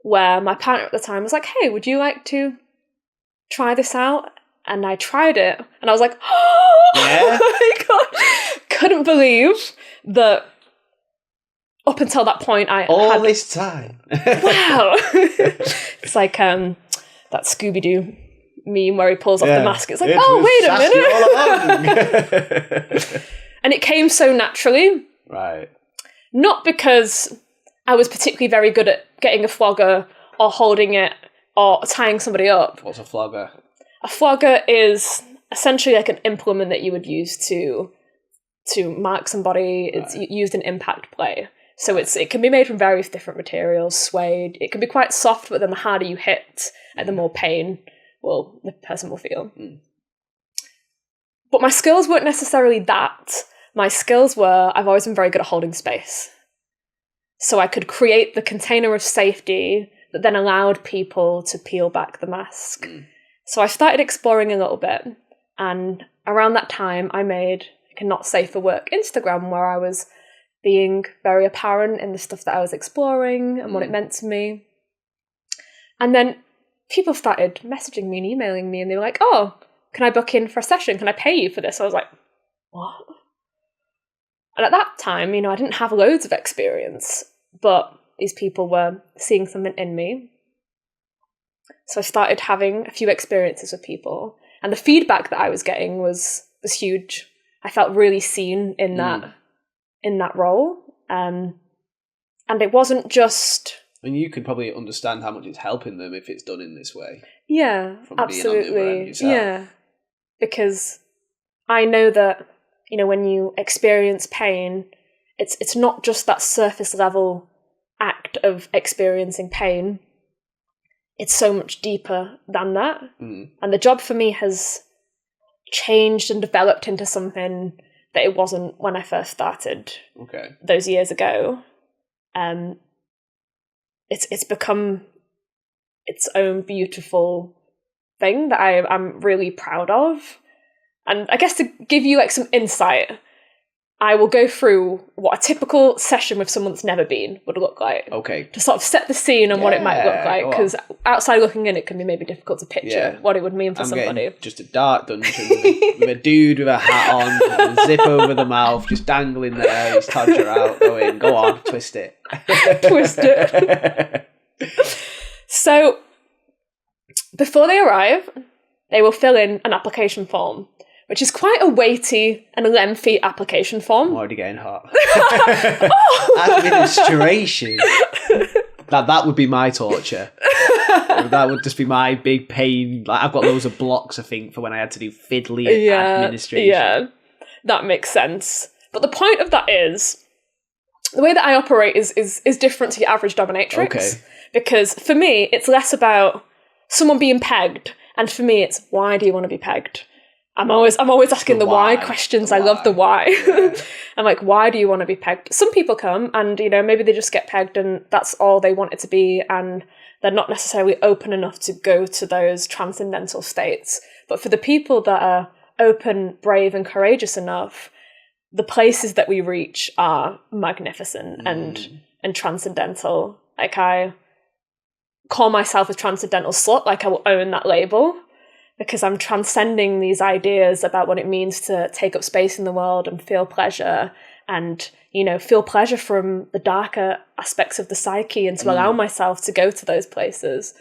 where my partner at the time was like, hey, would you like to try this out? And I tried it, and I was like, oh, Yeah? my God. Couldn't believe that up until that point I had this time. wow. It's like that Scooby-Doo meme where he pulls off the mask. It's like, oh, wait a minute. And it came so naturally. Right. Not because I was particularly very good at getting a flogger or holding it or tying somebody up. What's a flogger? A flogger is essentially like an implement that you would use to mark somebody. It's used in impact play. So it can be made from various different materials, suede. It can be quite soft, but then the harder you hit, the more pain the person will feel. But my skills weren't necessarily that. My skills were, I've always been very good at holding space. So I could create the container of safety that then allowed people to peel back the mask. So I started exploring a little bit. And around that time, I made a Not Safe for Work Instagram, where I was being very apparent in the stuff that I was exploring and what it meant to me. And then people started messaging me and emailing me, and they were like, oh, can I book in for a session? Can I pay you for this? I was like, what? And at that time, I didn't have loads of experience, but these people were seeing something in me. So I started having a few experiences with people, and the feedback that I was getting was huge. I felt really seen in that role. And it wasn't just... And you could probably understand how much it's helping them if it's done in this way. Yeah, from absolutely. Being on the other end yourself. Yeah, because I know that, when you experience pain, it's not just that surface level act of experiencing pain. It's so much deeper than that. And the job for me has changed and developed into something that it wasn't when I first started those years ago. It's become its own beautiful thing that I'm really proud of. And I guess to give you some insight, I will go through what a typical session with someone that's never been would look like. Okay. To sort of set the scene on what it might look like, because outside looking in, it can be maybe difficult to picture what it would mean for somebody. Just a dark dungeon with a dude with a hat on, and a zip over the mouth, just dangling there. He's Todger out, go on, twist it. Twist it. So, before they arrive, they will fill in an application form, which is quite a weighty and lengthy application form. I'm already getting hot. Administration. That would be my torture. That would just be my big pain. Like, I've got loads of blocks, I think, for when I had to do fiddly administration. Yeah, that makes sense. But the point of that is, the way that I operate is different to the average dominatrix. Okay. Because for me, it's less about someone being pegged, and for me, it's why do you want to be pegged? I'm always asking the why questions. I love the why. Yeah. I'm like, why do you want to be pegged? Some people come and, maybe they just get pegged and that's all they want it to be, and they're not necessarily open enough to go to those transcendental states. But for the people that are open, brave and courageous enough, the places that we reach are magnificent and transcendental. Like, I call myself a transcendental slut, like I will own that label, because I'm transcending these ideas about what it means to take up space in the world and feel pleasure and, feel pleasure from the darker aspects of the psyche, and to allow myself to go to those places.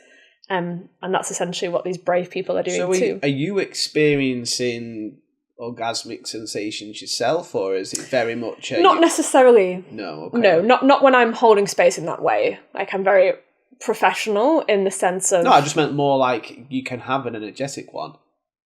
And that's essentially what these brave people are doing too. Are you experiencing orgasmic sensations yourself, or is it very much... Not necessarily. No, okay. No, not when I'm holding space in that way. Like, I'm very professional in the sense of... No, I just meant more like you can have an energetic one.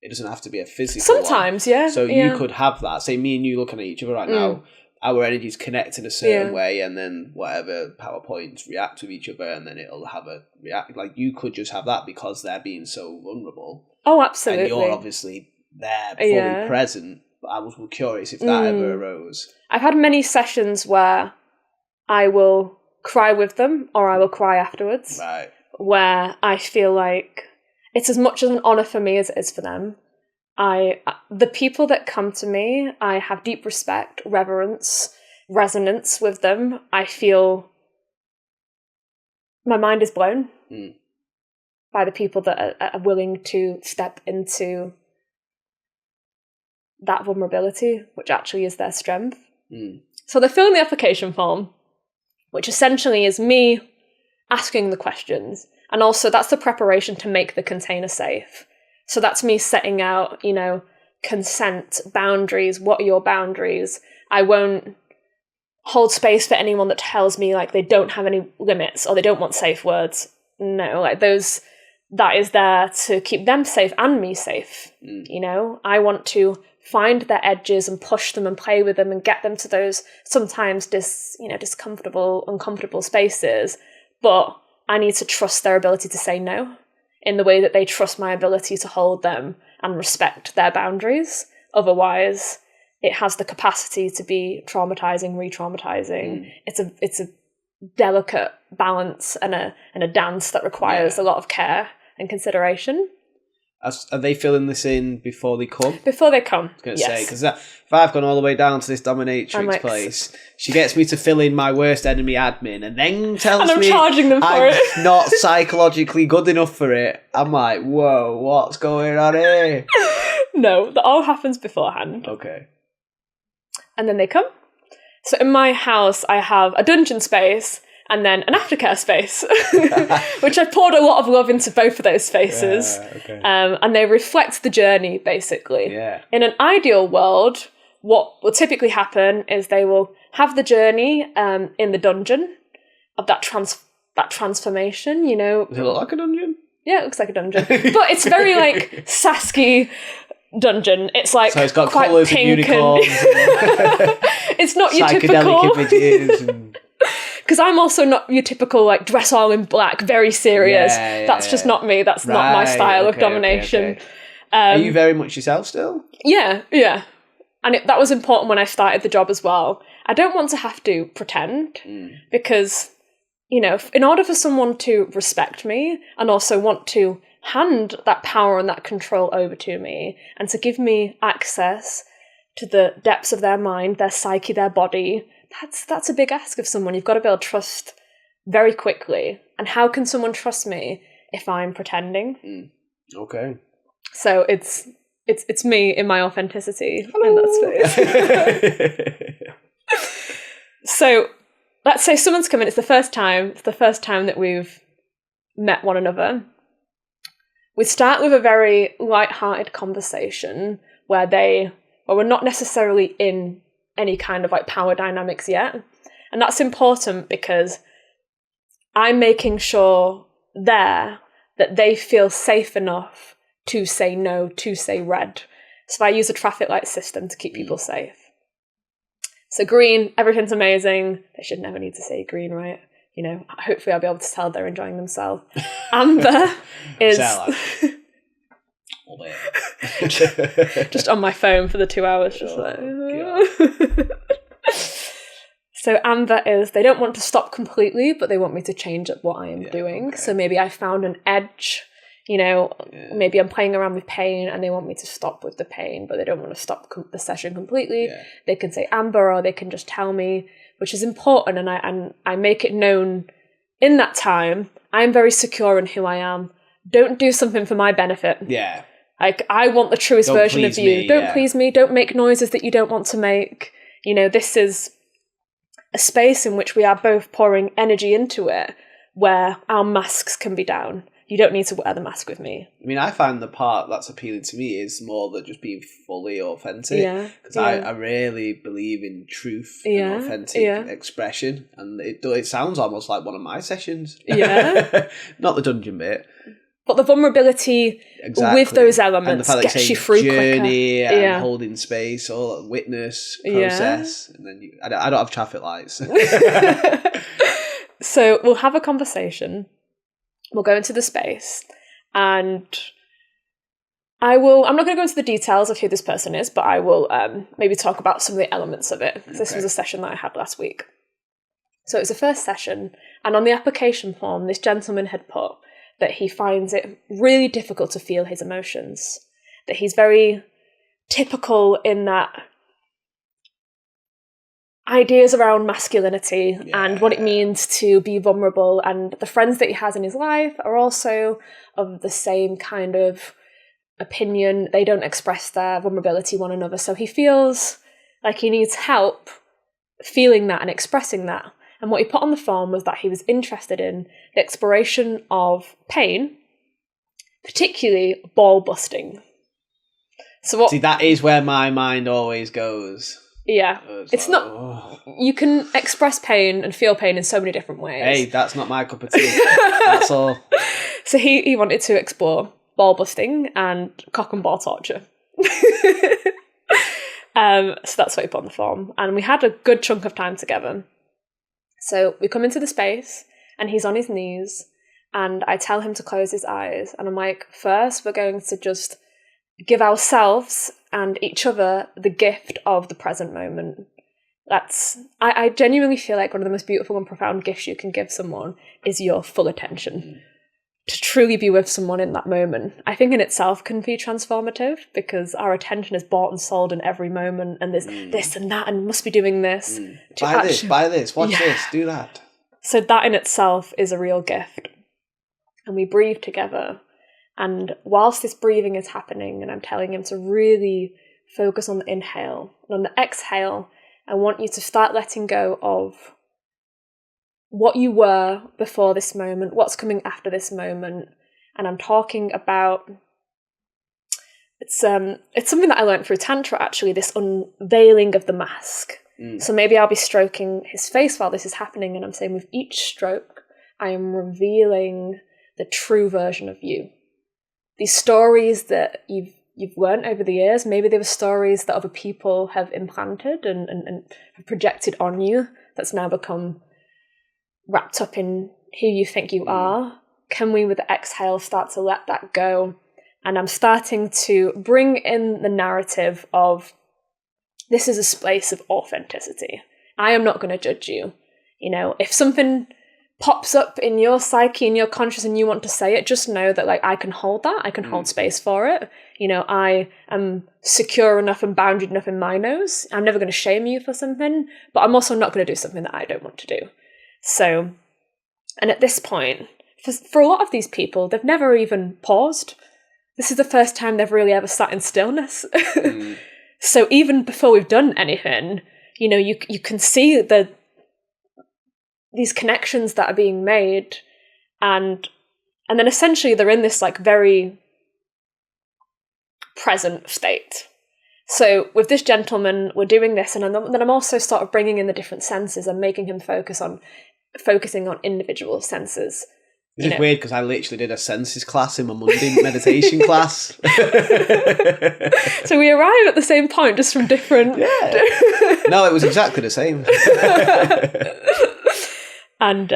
It doesn't have to be a physical Sometimes, one. yeah. So you could have that. Say me and you looking at each other right now, our energies connect in a certain way, and then whatever PowerPoints react with each other, and then it'll have a react. Like, you could just have that because they're being so vulnerable. Oh, absolutely. And you're obviously there, fully present. But I was curious if that ever arose. I've had many sessions where I will cry with them or I will cry afterwards. Right. Where I feel like it's as much as an honour for me as it is for them. The people that come to me, I have deep respect, reverence, resonance with them. I feel my mind is blown by the people that are willing to step into that vulnerability, which actually is their strength. So they fill in the application form, which essentially is me asking the questions. And also that's the preparation to make the container safe. So that's me setting out, consent, boundaries. What are your boundaries? I won't hold space for anyone that tells me like they don't have any limits or they don't want safe words. No, like that is there to keep them safe and me safe. I want to find their edges and push them and play with them and get them to those sometimes discomfortable, uncomfortable spaces. But I need to trust their ability to say no in the way that they trust my ability to hold them and respect their boundaries. Otherwise, it has the capacity to be traumatizing, re-traumatizing. It's a delicate balance and a dance that requires a lot of care and consideration. Are they filling this in before they come? Before they come, I was going to say, because if I've gone all the way down to this dominatrix place, she gets me to fill in my worst enemy admin and then tells me charging them for I'm it. not psychologically good enough for it. I'm like, whoa, what's going on here? No, that all happens beforehand. Okay. And then they come. So in my house, I have a dungeon space and then an aftercare space, which I poured a lot of love into both of those spaces. Yeah, okay. And they reflect the journey, basically. Yeah. In an ideal world, what will typically happen is they will have the journey in the dungeon of that transformation, Does it look like a dungeon? Yeah, it looks like a dungeon. But it's very like Saskia dungeon. It's like so it's got quite colours pink and unicorns. It's not your typical psychedelic images. Because I'm also not your typical like dress all in black, very serious. Yeah, That's just not me. That's not my style of domination. Okay. Are you very much yourself still? Yeah. And that was important when I started the job as well. I don't want to have to pretend because, in order for someone to respect me and also want to hand that power and that control over to me and to give me access to the depths of their mind, their psyche, their body, that's a big ask of someone. You've got to be able to trust very quickly. And how can someone trust me if I'm pretending? Okay. So it's me in my authenticity in that space. So let's say someone's come in, it's the first time that we've met one another. We start with a very light-hearted conversation where we're not necessarily in any kind of like power dynamics yet. And that's important because I'm making sure that they feel safe enough to say no, to say red. So I use a traffic light system to keep people safe. So green, everything's amazing. They should never need to say green, right? Hopefully I'll be able to tell they're enjoying themselves. Amber is just on my phone for the 2 hours. So amber is they don't want to stop completely, but they want me to change up what I am doing. Okay. So maybe I found an edge. Maybe I'm playing around with pain and they want me to stop with the pain, but they don't want to stop the session completely. Yeah. They can say amber or they can just tell me, which is important. And I make it known in that time, I'm very secure in who I am. Don't do something for my benefit. Yeah. Like, I want the truest version of you. Don't please me. Don't make noises that you don't want to make. This is a space in which we are both pouring energy into it where our masks can be down. You don't need to wear the mask with me. I mean, I find the part that's appealing to me is more than just being fully authentic. Yeah. Because I really believe in truth and authentic expression. And it sounds almost like one of my sessions. Yeah. Not the dungeon bit. But the vulnerability with those elements gets you through journey quicker. And holding space, or witness, process. And then I don't have traffic lights. So we'll have a conversation. We'll go into the space and I'm not going to go into the details of who this person is, but I will maybe talk about some of the elements of it. This was a session that I had last week. So it was the first session, and on the application form, this gentleman had put that he finds it really difficult to feel his emotions, that he's very typical in that ideas around masculinity and what it means to be vulnerable, and the friends that he has in his life are also of the same kind of opinion. They don't express their vulnerability to one another, so he feels like he needs help feeling that and expressing that. And what he put on the form was that he was interested in the exploration of pain, particularly ball busting. So what? See, that is where my mind always goes. Yeah, it's like, not. Oh. You can express pain and feel pain in so many different ways. Hey, that's not my cup of tea. That's all. So he wanted to explore ball busting and cock and ball torture. So that's what he put on the form, and we had a good chunk of time together. So we come into the space, and he's on his knees, and I tell him to close his eyes, and I'm like, first we're going to just give ourselves and each other the gift of the present moment. I genuinely feel like one of the most beautiful and profound gifts you can give someone is your full attention. To truly be with someone in that moment, I think in itself can be transformative, because our attention is bought and sold in every moment, and there's this and that, and must be doing this. Buy this, watch this, do that. So that in itself is a real gift. And we breathe together. And whilst this breathing is happening, and I'm telling him to really focus on the inhale, and on the exhale, I want you to start letting go of what you were before this moment, what's coming after this moment. And I'm talking about, it's something that I learned through tantra, actually, this unveiling of the mask. So maybe I'll be stroking his face while this is happening, and I'm saying with each stroke, I am revealing the true version of you. These stories that you've learned over the years, maybe they were stories that other people have implanted and projected on you, that's now become wrapped up in who you think you are. Can we, with the exhale, start to let that go? And I'm starting to bring in the narrative of, this is a space of authenticity. I am not going to judge you. You know, if something pops up in your psyche, in your conscious, and you want to say it, just know that, like, I can hold that. I can hold space for it. You know, I am secure enough and bounded enough in my nose. I'm never going to shame you for something, but I'm also not going to do something that I don't want to do. So, and at this point, for a lot of these people, they've never even paused. This is the first time they've really ever sat in stillness. So even before we've done anything, you know, you can see these connections that are being made, and then essentially they're in this like very present state. So with this gentleman, we're doing this, and then I'm also sort of bringing in the different senses and making him focusing on individual senses. It's just weird, because I literally did a senses class in my Monday meditation class. So we arrive at the same point, just from different... Yeah. No, it was exactly the same. And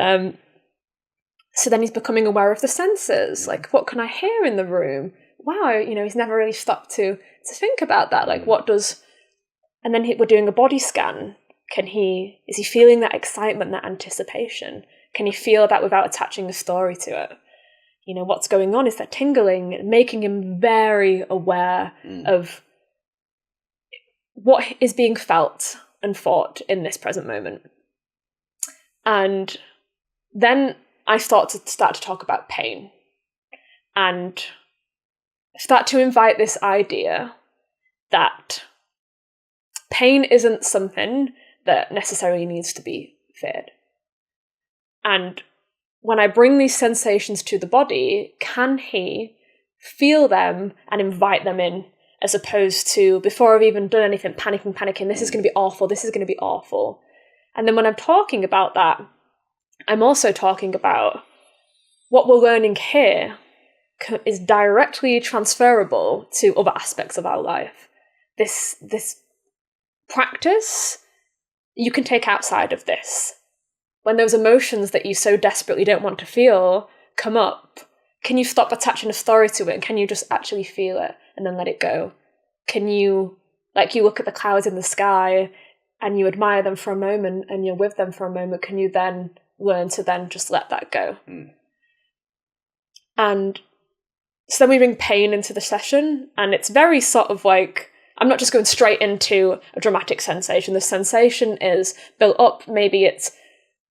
so then he's becoming aware of the senses. Like, what can I hear in the room? Wow, you know, he's never really stopped to think about that. Like, what does... And then we're doing a body scan. Is he feeling that excitement, that anticipation? Can he feel that without attaching a story to it? You know, what's going on? Is there tingling? Making him very aware of what is being felt and thought in this present moment. And then I start to talk about pain, and start to invite this idea that pain isn't something that necessarily needs to be feared. And when I bring these sensations to the body, can he feel them and invite them in, as opposed to, before I've even done anything, panicking, this is going to be awful, this is going to be awful. And then when I'm talking about that, I'm also talking about what we're learning here is directly transferable to other aspects of our life. This practice you can take outside of this. When those emotions that you so desperately don't want to feel come up, can you stop attaching a story to it? And can you just actually feel it and then let it go? Can you, like, you look at the clouds in the sky and you admire them for a moment and you're with them for a moment, can you then learn to then just let that go? And so then we bring pain into the session, and it's very sort of like, I'm not just going straight into a dramatic sensation. The sensation is built up. Maybe it's,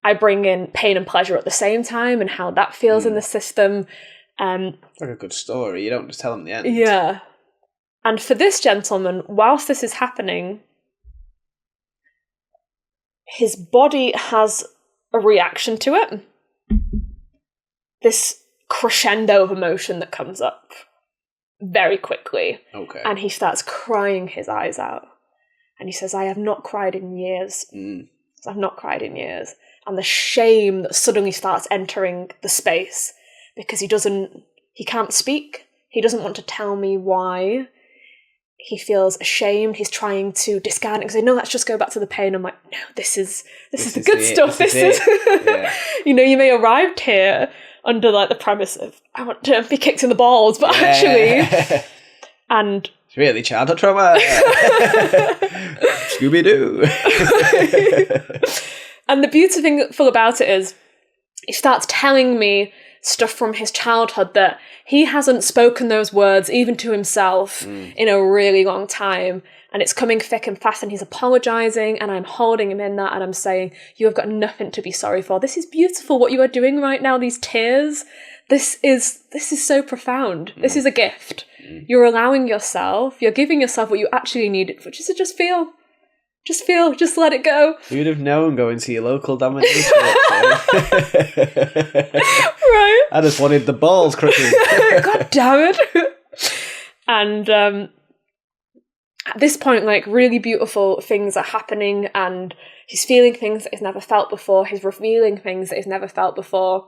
I bring in pain and pleasure at the same time and how that feels in the system. It's like a good story. You don't just tell them the end. Yeah. And for this gentleman, whilst this is happening, his body has a reaction to it. This crescendo of emotion that comes up very quickly. Okay. And he starts crying his eyes out. And he says, I have not cried in years. I've not cried in years. And the shame that suddenly starts entering the space because he can't speak. He doesn't want to tell me why. He feels ashamed. He's trying to discard it and say, no, let's just go back to the pain. I'm like, no, this is the good stuff. This is, yeah. You know, you may have arrived here under like the premise of, I want to be kicked in the balls, but actually, and it's really childhood trauma. Scooby-Doo. And the beautiful about it is he starts telling me stuff from his childhood that he hasn't spoken those words even to himself in a really long time, and it's coming thick and fast, and he's apologizing, and I'm holding him in that, and I'm saying, you have got nothing to be sorry for. This is beautiful what you are doing right now, these tears. This is so profound. This is a gift. You're allowing yourself, you're giving yourself what you actually need, which is to just feel. Just feel, just let it go. You'd have known going to your local Dominatrix. Right. I just wanted the balls crushing. God damn it. And at this point, like, really beautiful things are happening, and he's feeling things that he's never felt before. He's revealing things that he's never felt before.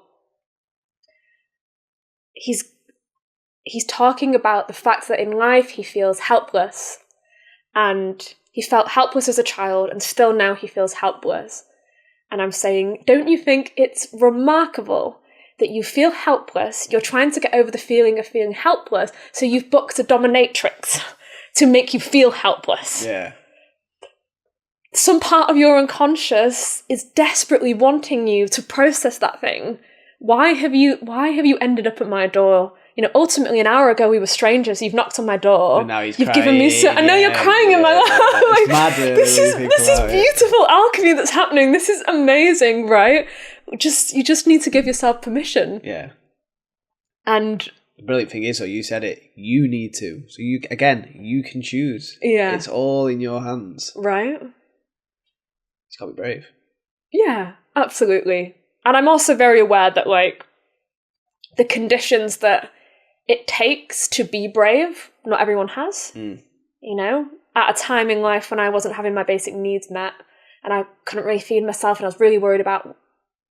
He's talking about the fact that in life he feels helpless, and he felt helpless as a child, and still now he feels helpless. And I'm saying, don't you think it's remarkable that you feel helpless, you're trying to get over the feeling of feeling helpless, so you've booked a dominatrix to make you feel helpless? Yeah. Some part of your unconscious is desperately wanting you to process that thing. Why have you ended up at my door? You know, ultimately an hour ago we were strangers, you've knocked on my door. And now you've crying, given me so, and now you're crying in my lap. It's mad, really, this is beautiful alchemy that's happening. This is amazing, right? You just need to give yourself permission. Yeah. And the brilliant thing is, though, you said it, you need to. So you can choose. Yeah. It's all in your hands. Right. It's got to be brave. Yeah, absolutely. And I'm also very aware that, like, the conditions that it takes to be brave, not everyone has. You know, at a time in life when I wasn't having my basic needs met and I couldn't really feed myself and I was really worried about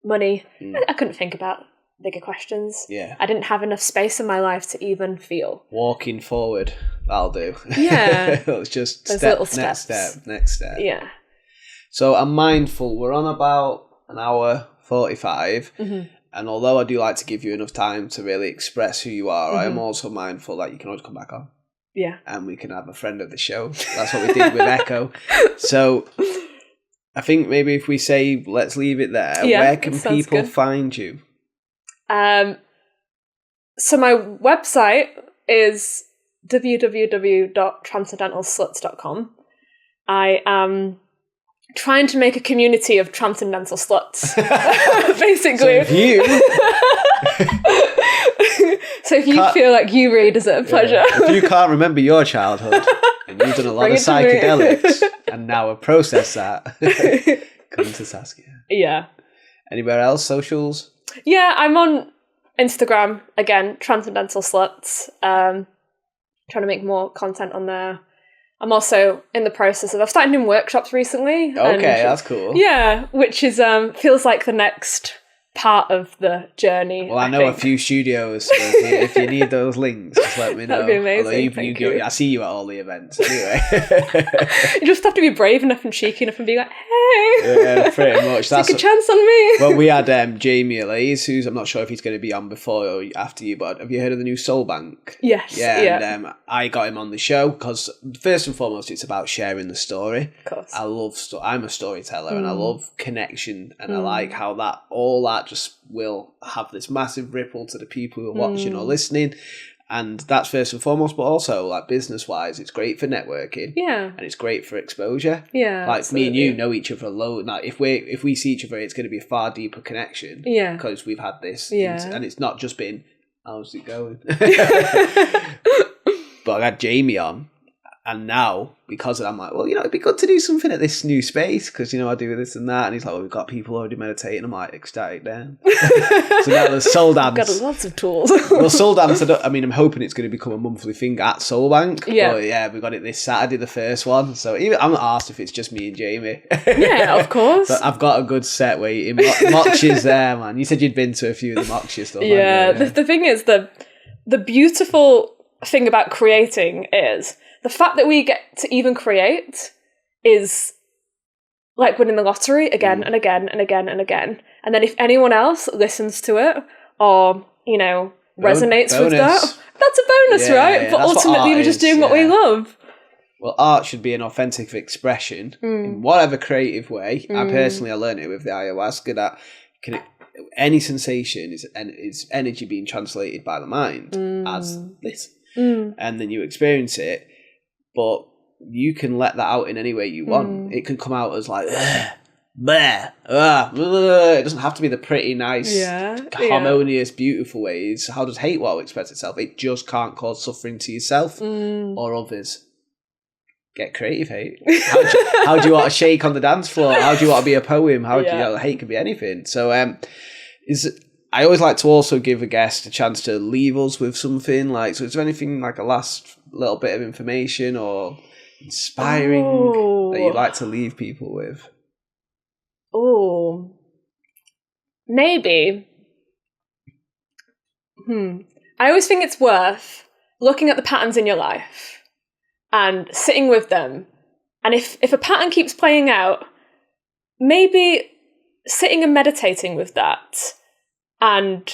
money, I couldn't think about bigger questions. Yeah. I didn't have enough space in my life to even feel. Walking forward, that'll do. Yeah. It's just those step, little steps. next step. Yeah. So I'm mindful. We're on about an hour 45. And although I do like to give you enough time to really express who you are, I am also mindful that you can always come back on. Yeah. And we can have a friend of the show. That's what we did with Echo. So I think maybe if we say, let's leave it there, where can people find you? So my website is www.transcendentalsluts.com. I am trying to make a community of transcendental sluts, basically. So if you feel like you really deserve pleasure. If you can't remember your childhood and you've done a lot of psychedelics and now have processed that, come to Saskia. Yeah. Anywhere else? Socials? Yeah, I'm on Instagram, again, Transcendental Sluts. Trying to make more content on there. I'm also in the process of, I've started doing workshops recently. Okay, that's cool. Yeah, which is feels like the next part of the journey. Well, I know a few studios, so if you need those links, just let me know. That'd be amazing. Thank you. I see you at all the events anyway. You just have to be brave enough and cheeky enough and be like, hey. okay. Yeah, pretty much. Take a chance on me. Well, we had Jamie Alaise, who's, I'm not sure if he's going to be on before or after you, but have you heard of the new Soul Bank? Yes. Yeah. And I got him on the show because first and foremost, it's about sharing the story. Of course. I love I'm a storyteller and I love connection, and I like how all that just will have this massive ripple to the people who are watching or listening. And that's first and foremost, but also like business wise, it's great for networking. Yeah. And it's great for exposure. Yeah. Like absolutely. me and you know each other alone. Like if we see each other, it's going to be a far deeper connection. Yeah. Because we've had this. Yeah. And it's not just been, how's it going? But I had Jamie on. And now, because of that, I'm like, well, it'd be good to do something at this new space because, I do this and that. And he's like, well, we've got people already meditating. I'm like, ecstatic then. So now there's Soul Dance. I've got lots of tools. Well, Soul Dance, I'm hoping it's going to become a monthly thing at Soul Bank. Yeah. But yeah, we got it this Saturday, the first one. So I'm not asked if it's just me and Jamie. Yeah, of course. But I've got a good set waiting. Moksha's there, man. You said you'd been to a few of the Moksha stuff. Yeah, the thing is, the beautiful thing about creating is the fact that we get to even create is like winning the lottery again and again and again and again. And then if anyone else listens to it or, resonates with that, that's a bonus, right? But ultimately we're just doing what we love. Well, art should be an authentic expression in whatever creative way. I learned it with the ayahuasca that any sensation is energy being translated by the mind as this. And then you experience it. But you can let that out in any way you want. It can come out as like, it doesn't have to be the pretty, nice, harmonious, beautiful ways. How does hate want to express itself? It just can't cause suffering to yourself or others. Get creative, hate. How do you want to shake on the dance floor? How do you want to be a poem? How do you hate can be anything. So I always like to also give a guest a chance to leave us with something. Like, so is there anything like a last little bit of information or inspiring that you'd like to leave people with? Oh, maybe. I always think it's worth looking at the patterns in your life and sitting with them. And if a pattern keeps playing out, maybe sitting and meditating with that and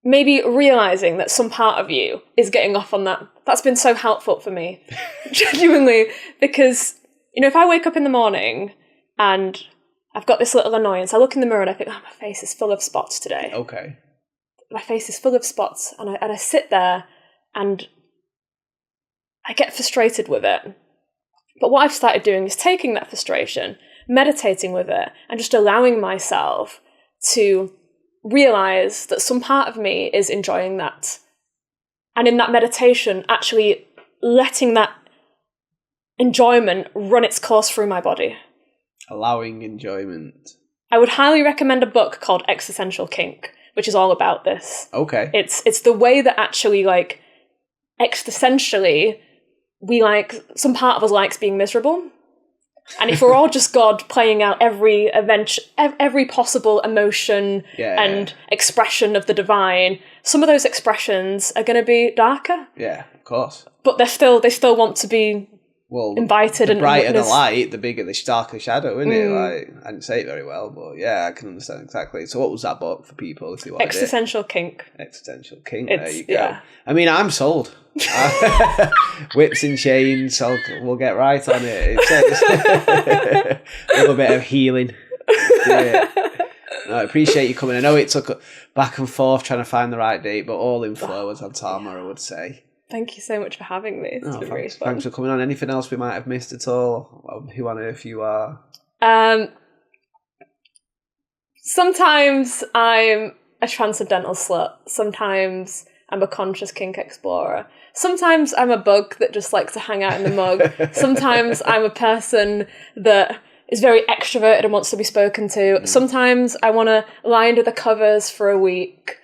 maybe realising that some part of you is getting off on that. That's been so helpful for me, genuinely, because, if I wake up in the morning and I've got this little annoyance, I look in the mirror and I think, my face is full of spots today. Okay. My face is full of spots, and I sit there and I get frustrated with it. But what I've started doing is taking that frustration, meditating with it, and just allowing myself to realise that some part of me is enjoying that. And in that meditation, actually letting that enjoyment run its course through my body. Allowing enjoyment. I would highly recommend a book called Existential Kink, which is all about this. Okay. It's the way that actually, like, existentially, some part of us likes being miserable. And if we're all just God playing out every possible emotion and expression of the divine, some of those expressions are going to be darker. Yeah, of course. But they still want to be invited. The brighter the light, the bigger the darker the shadow, isn't it? Like, I didn't say it very well, but yeah, I can understand exactly. So what was that book for people if they wanted Existential Kink. Existential Kink, there you go. Yeah. I mean, I'm sold. Whips and chains, we'll get right on it. It's a little bit of healing. I appreciate you coming. I know it took back and forth trying to find the right date, but all in flow as on Tama, I would say. Thank you so much for having me. It's been really fun. Thanks for coming on. Anything else we might have missed at all? Who on earth you are? Sometimes I'm a transcendental slut. Sometimes I'm a conscious kink explorer. Sometimes I'm a bug that just likes to hang out in the mug. Sometimes I'm a person that is very extroverted and wants to be spoken to. Sometimes I want to lie under the covers for a week.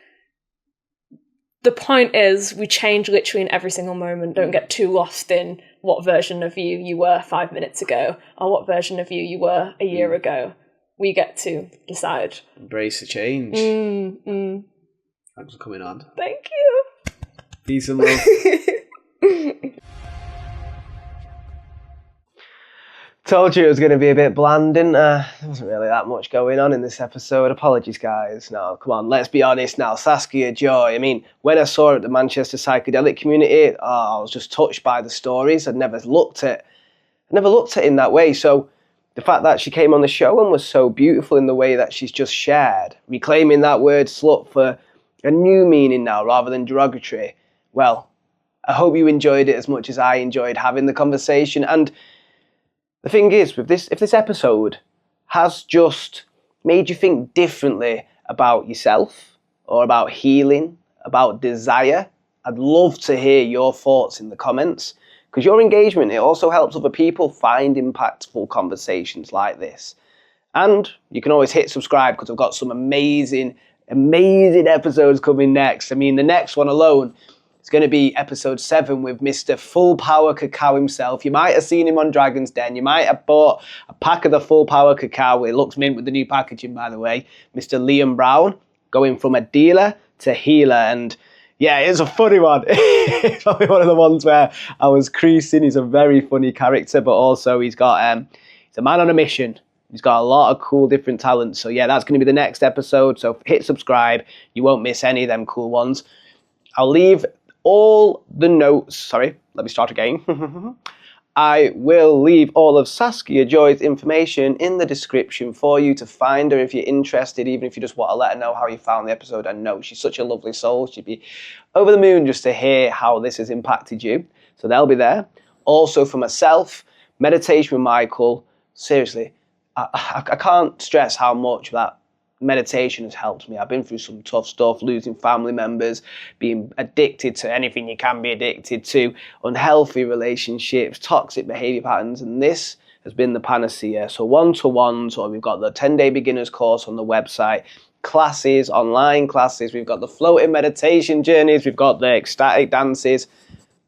The point is, we change literally in every single moment. Don't get too lost in what version of you were 5 minutes ago or what version of you were a year ago. We get to decide. Embrace the change. Thanks for coming on. Thank you. Peace and love. Told you it was going to be a bit bland, didn't I? There wasn't really that much going on in this episode. Apologies, guys. No, come on, let's be honest now. Saskia Joy. I mean, when I saw her at the Manchester Psychedelic community, I was just touched by the stories. I'd never looked at it in that way. So the fact that she came on the show and was so beautiful in the way that she's just shared, reclaiming that word slut for a new meaning now rather than derogatory. Well, I hope you enjoyed it as much as I enjoyed having the conversation. And the thing is, if this episode has just made you think differently about yourself or about healing, about desire, I'd love to hear your thoughts in the comments, because your engagement, it also helps other people find impactful conversations like this. And you can always hit subscribe, because I've got some amazing episodes coming next. I mean, the next one alone, it's going to be episode 7 with Mr. Full Power Cacao himself. You might have seen him on Dragon's Den. You might have bought a pack of the Full Power Cacao. It looks mint with the new packaging, by the way. Mr. Liam Brown, going from a dealer to healer. And yeah, it's a funny one. It's probably one of the ones where I was creasing. He's a very funny character, but also he's got he's a man on a mission. He's got a lot of cool different talents. So yeah, that's going to be the next episode. So hit subscribe. You won't miss any of them cool ones. I'll leave all the notes, sorry, let me start again. I will leave all of Saskia Joy's information in the description for you to find her if you're interested, even if you just want to let her know how you found the episode. I know she's such a lovely soul. She'd be over the moon just to hear how this has impacted you. So they'll be there. Also for myself, Meditation with Michael. Seriously, I can't stress how much that meditation has helped me. I've been through some tough stuff, losing family members, being addicted to anything you can be addicted to, unhealthy relationships, toxic behaviour patterns, and this has been the panacea. So one-to-ones, or we've got the 10-day beginners course on the website, classes, online classes, we've got the floating meditation journeys, we've got the ecstatic dances.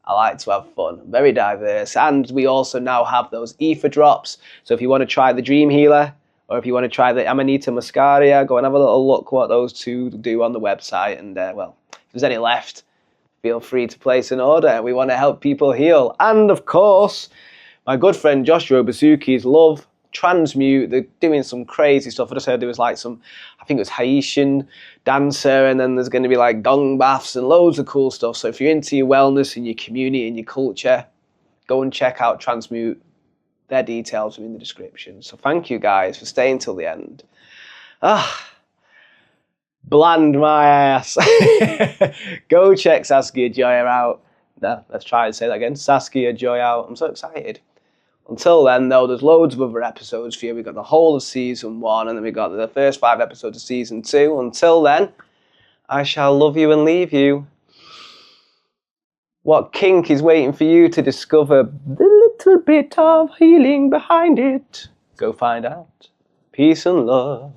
I like to have fun, very diverse, and we also now have those ether drops. So if you want to try the Dream Healer, or if you want to try the Amanita Muscaria, go and have a little look what those two do on the website. And well, if there's any left, feel free to place an order. We want to help people heal. And of course, my good friend Joshua Basuki's Love Transmute. They're doing some crazy stuff. I just heard there was like some, I think it was Haitian dancer, and then there's going to be like gong baths and loads of cool stuff. So if you're into your wellness and your community and your culture, go and check out Transmute. Their details are in the description. So thank you guys for staying till the end. Bland my ass. Go check Saskia Joy out. No, let's try and say that again. Saskia Joy out. I'm so excited. Until then, though, there's loads of other episodes for you. We've got the whole of season 1, and then we've got the first 5 episodes of season 2. Until then, I shall love you and leave you. What kink is waiting for you to discover the little bit of healing behind it? Go find out. Peace and love.